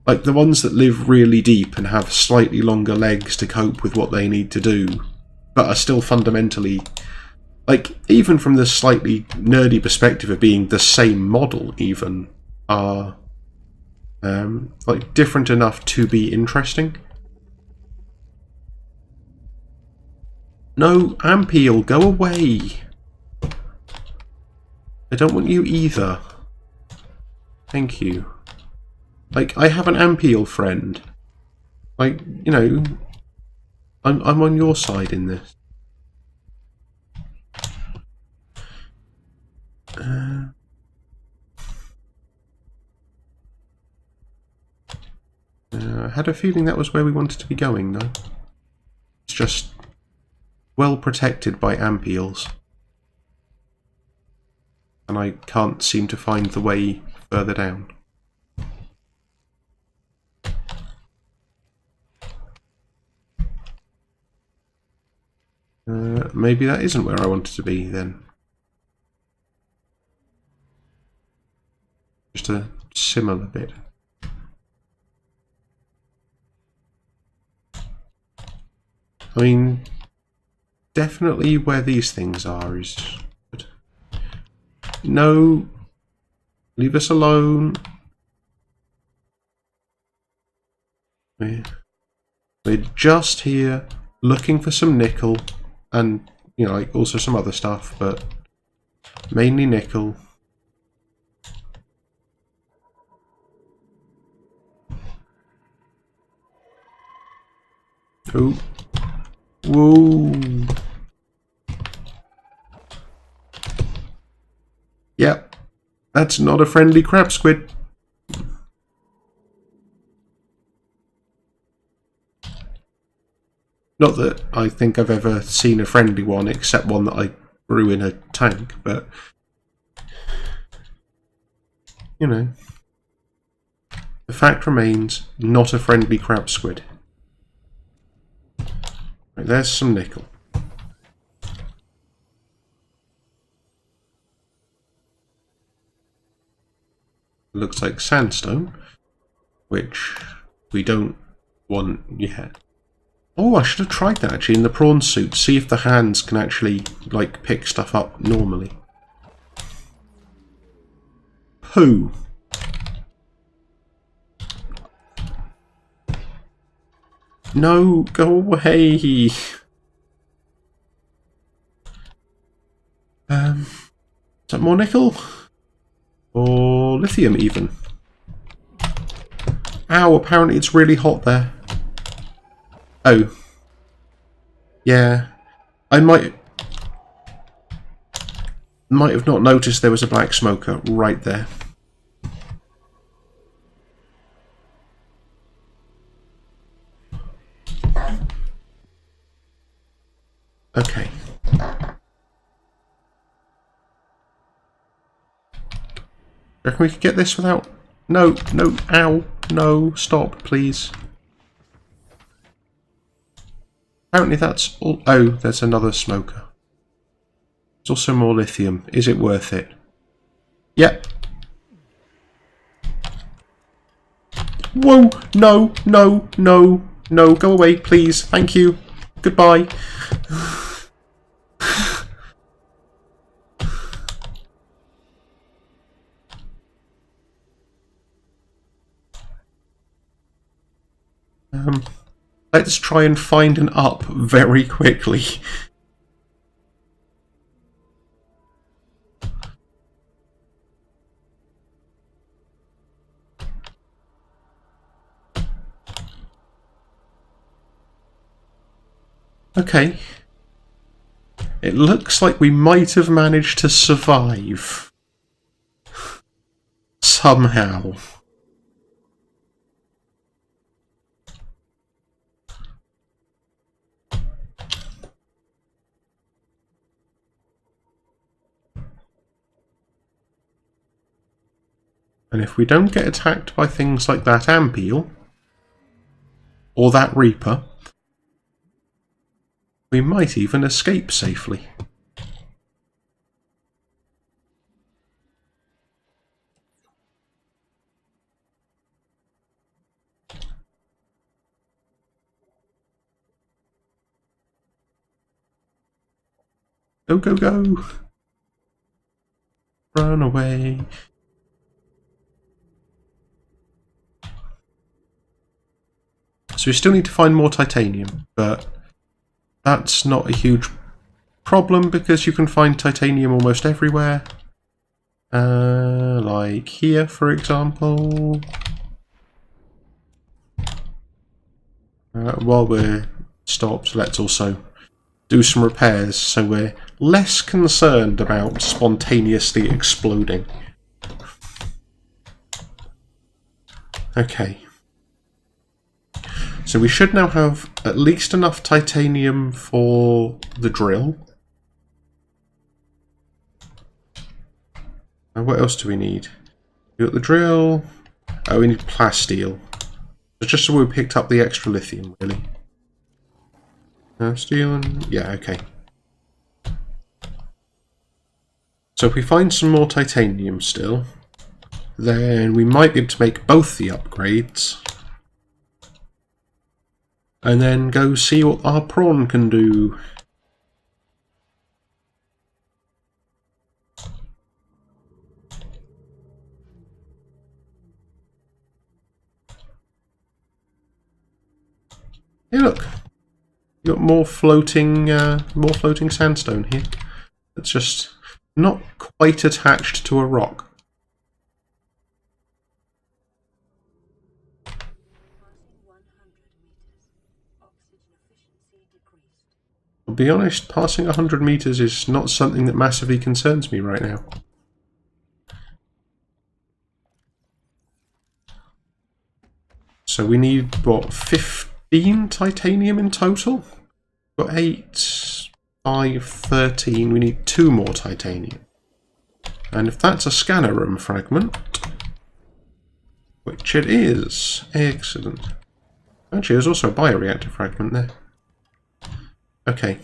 like the ones that live really deep and have slightly longer legs to cope with what they need to do, but are still fundamentally, like, even from the slightly nerdy perspective of being the same model, even, are like different enough to be interesting. No, Ampiel, go away. I don't want you either. Thank you. Like, I have an Ampiel friend. Like, you know, I'm on your side in this. I had a feeling that was where we wanted to be going, though. It's just well protected by Ampiels. And I can't seem to find the way further down. Maybe that isn't where I wanted to be, then. Just a similar bit. I mean, definitely where these things are is good. No, leave us alone. We're just here looking for some nickel and, you know, like also some other stuff, but mainly nickel. Oh. Whoa. Yep. That's not a friendly crab squid. Not that I think I've ever seen a friendly one, except one that I grew in a tank, but you know. The fact remains, not a friendly crab squid. Right, there's some nickel. Looks like sandstone, which we don't want yet. Oh, I should have tried that actually in the prawn suit. See if the hands can actually, like, pick stuff up normally. Poo. No, go away. Is that more nickel? Or lithium even? Ow, apparently it's really hot there. Oh. Yeah. I might have not noticed there was a black smoker right there. Okay. Reckon we could get this without... No, no, ow, no, stop, please. Apparently that's all... Oh, there's another smoker. There's also more lithium. Is it worth it? Yep. Whoa, no, no, no, No, go away, please. Thank you. Goodbye. Let's try and find an up very quickly. Okay. It looks like we might have managed to survive. Somehow. And if we don't get attacked by things like that Ampeel, or that Reaper, we might even escape safely. Go, go, go! Run away. So we still need to find more titanium, but that's not a huge problem because you can find titanium almost everywhere. Like here, for example. While we're stopped, let's also do some repairs so we're less concerned about spontaneously exploding. Okay. So we should now have at least enough titanium for the drill. And what else do we need? We got the drill. Oh, we need plasteel. So just so we picked up the extra lithium, really. Steel and... yeah, okay. So if we find some more titanium still, then we might be able to make both the upgrades. And then go see what our prawn can do. Hey, look, you got more floating sandstone here. It's just not quite attached to a rock. I'll be honest, passing 100 meters is not something that massively concerns me right now. So we need, what, 15 titanium in total? Got 8, 5, 13. We need 2 more titanium. And if that's a scanner room fragment, which it is, excellent. Actually, there's also a bioreactor fragment there. Okay.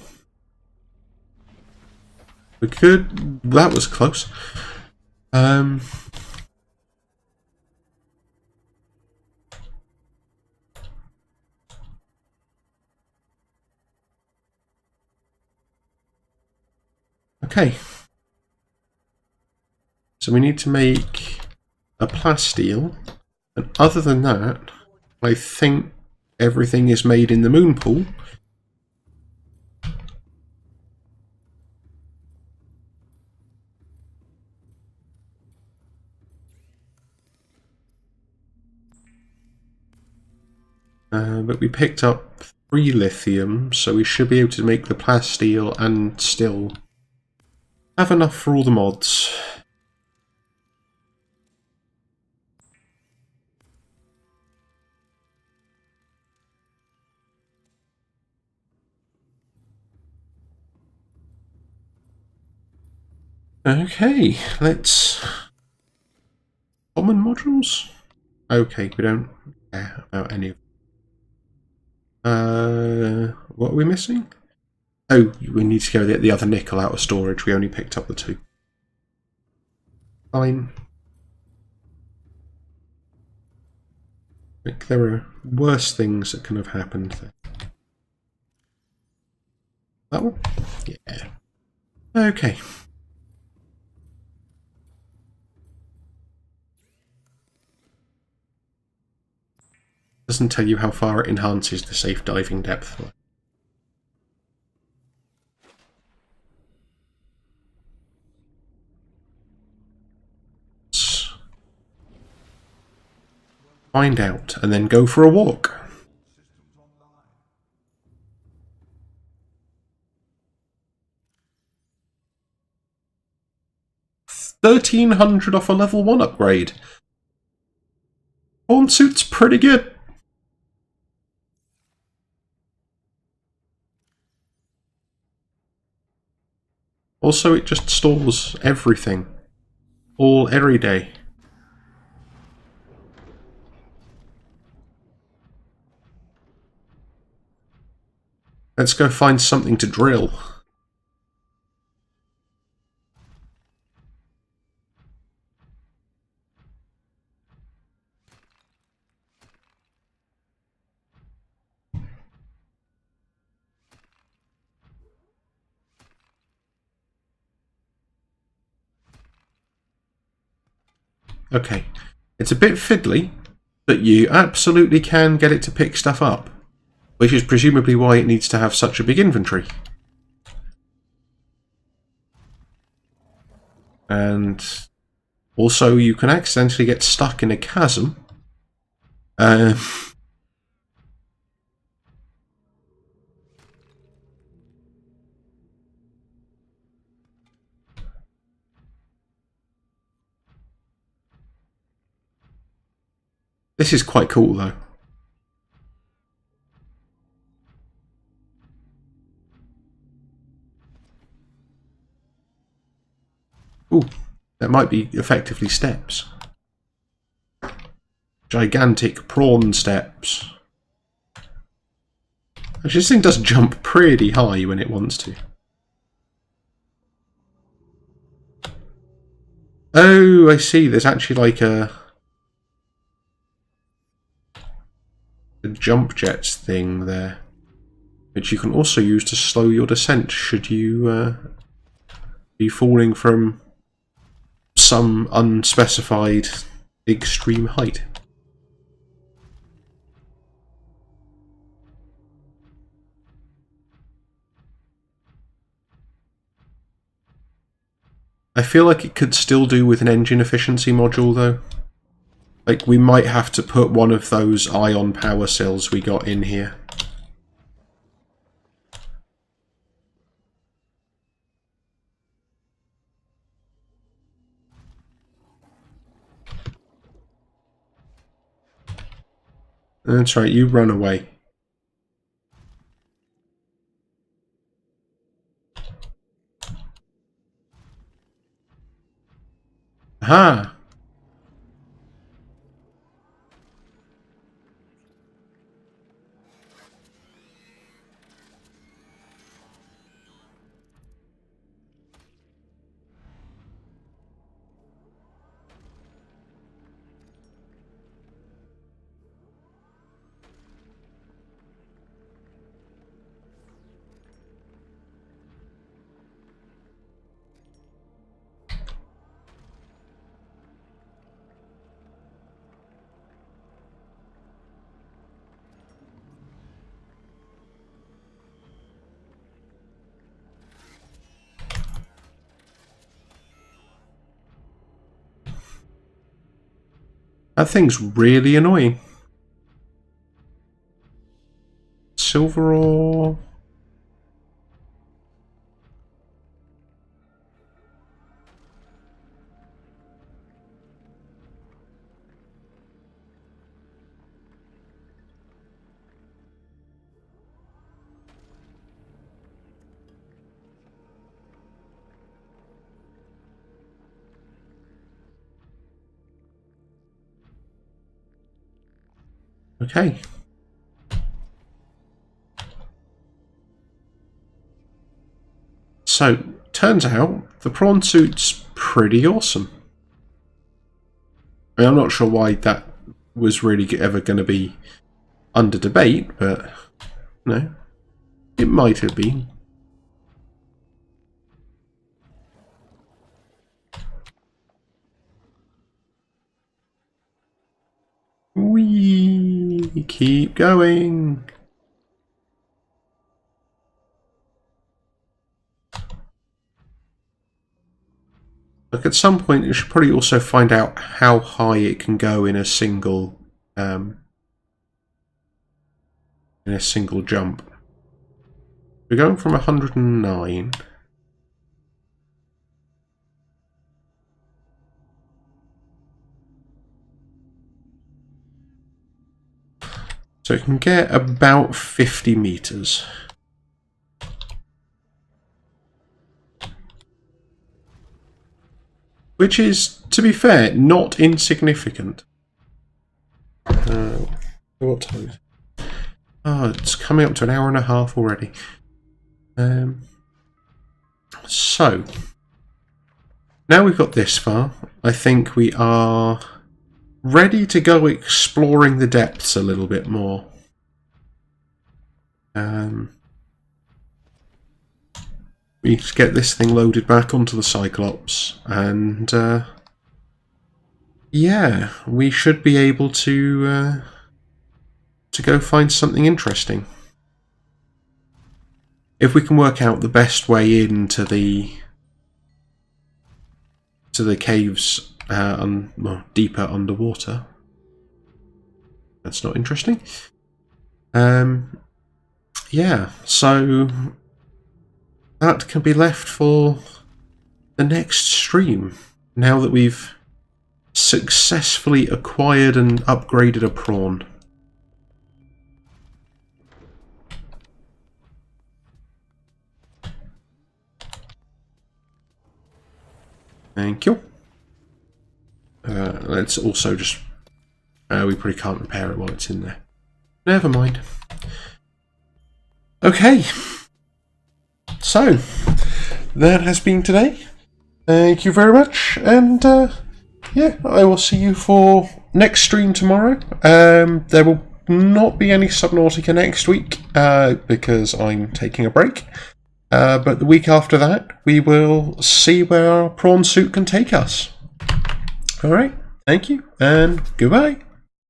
We could... that was close. Okay. So we need to make a plasteel. And other than that, I think everything is made in the moon pool. But we picked up 3 lithium, so we should be able to make the plasteel and still have enough for all the mods. Okay, let's... common modules? Okay, we don't care about any of them. What are we missing? Oh, we need to get the other nickel out of storage. We only picked up the 2. Fine. Like, there are worse things that can have happened there. That one? Yeah. Okay. Doesn't tell you how far it enhances the safe diving depth. Let's find out and then go for a walk. $1,300 off a level 1 upgrade. Prawn suit's pretty good. Also, it just stores everything. Every day. Let's go find something to drill. Okay, it's a bit fiddly, but you absolutely can get it to pick stuff up, which is presumably why it needs to have such a big inventory. And also you can accidentally get stuck in a chasm. This is quite cool though. Ooh, that might be effectively steps. Gigantic prawn steps. Actually, this thing does jump pretty high when it wants to. Oh, I see. There's actually like a jump jets thing there, which you can also use to slow your descent should you be falling from some unspecified extreme height. I feel like it could still do with an engine efficiency module though. Like, we might have to put one of those ion power cells we got in here. That's right, you run away. Aha! That thing's really annoying. Silver ore. Okay. So, turns out the prawn suit's pretty awesome. I mean, I'm not sure why that was really ever going to be under debate, but no, it might have been. We keep going. Look, at some point you should probably also find out how high it can go in a single jump. We're going from 109. So it can get about 50 meters. Which is, to be fair, not insignificant. What time is it? Oh, it's coming up to an hour and a half already. So, now we've got this far, I think we are ready to go exploring the depths a little bit more. We need to get this thing loaded back onto the Cyclops, and yeah, we should be able to go find something interesting. If we can work out the best way into the caves, well, deeper underwater. That's not interesting. Yeah, so that can be left for the next stream, now that we've successfully acquired and upgraded a prawn. Thank you. Let's also just... we probably can't repair it while it's in there. Never mind. Okay. So, that has been today. Thank you very much, and yeah, I will see you for next stream tomorrow. There will not be any Subnautica next week, because I'm taking a break. But the week after that, we will see where our prawn suit can take us. Alright, thank you, and goodbye.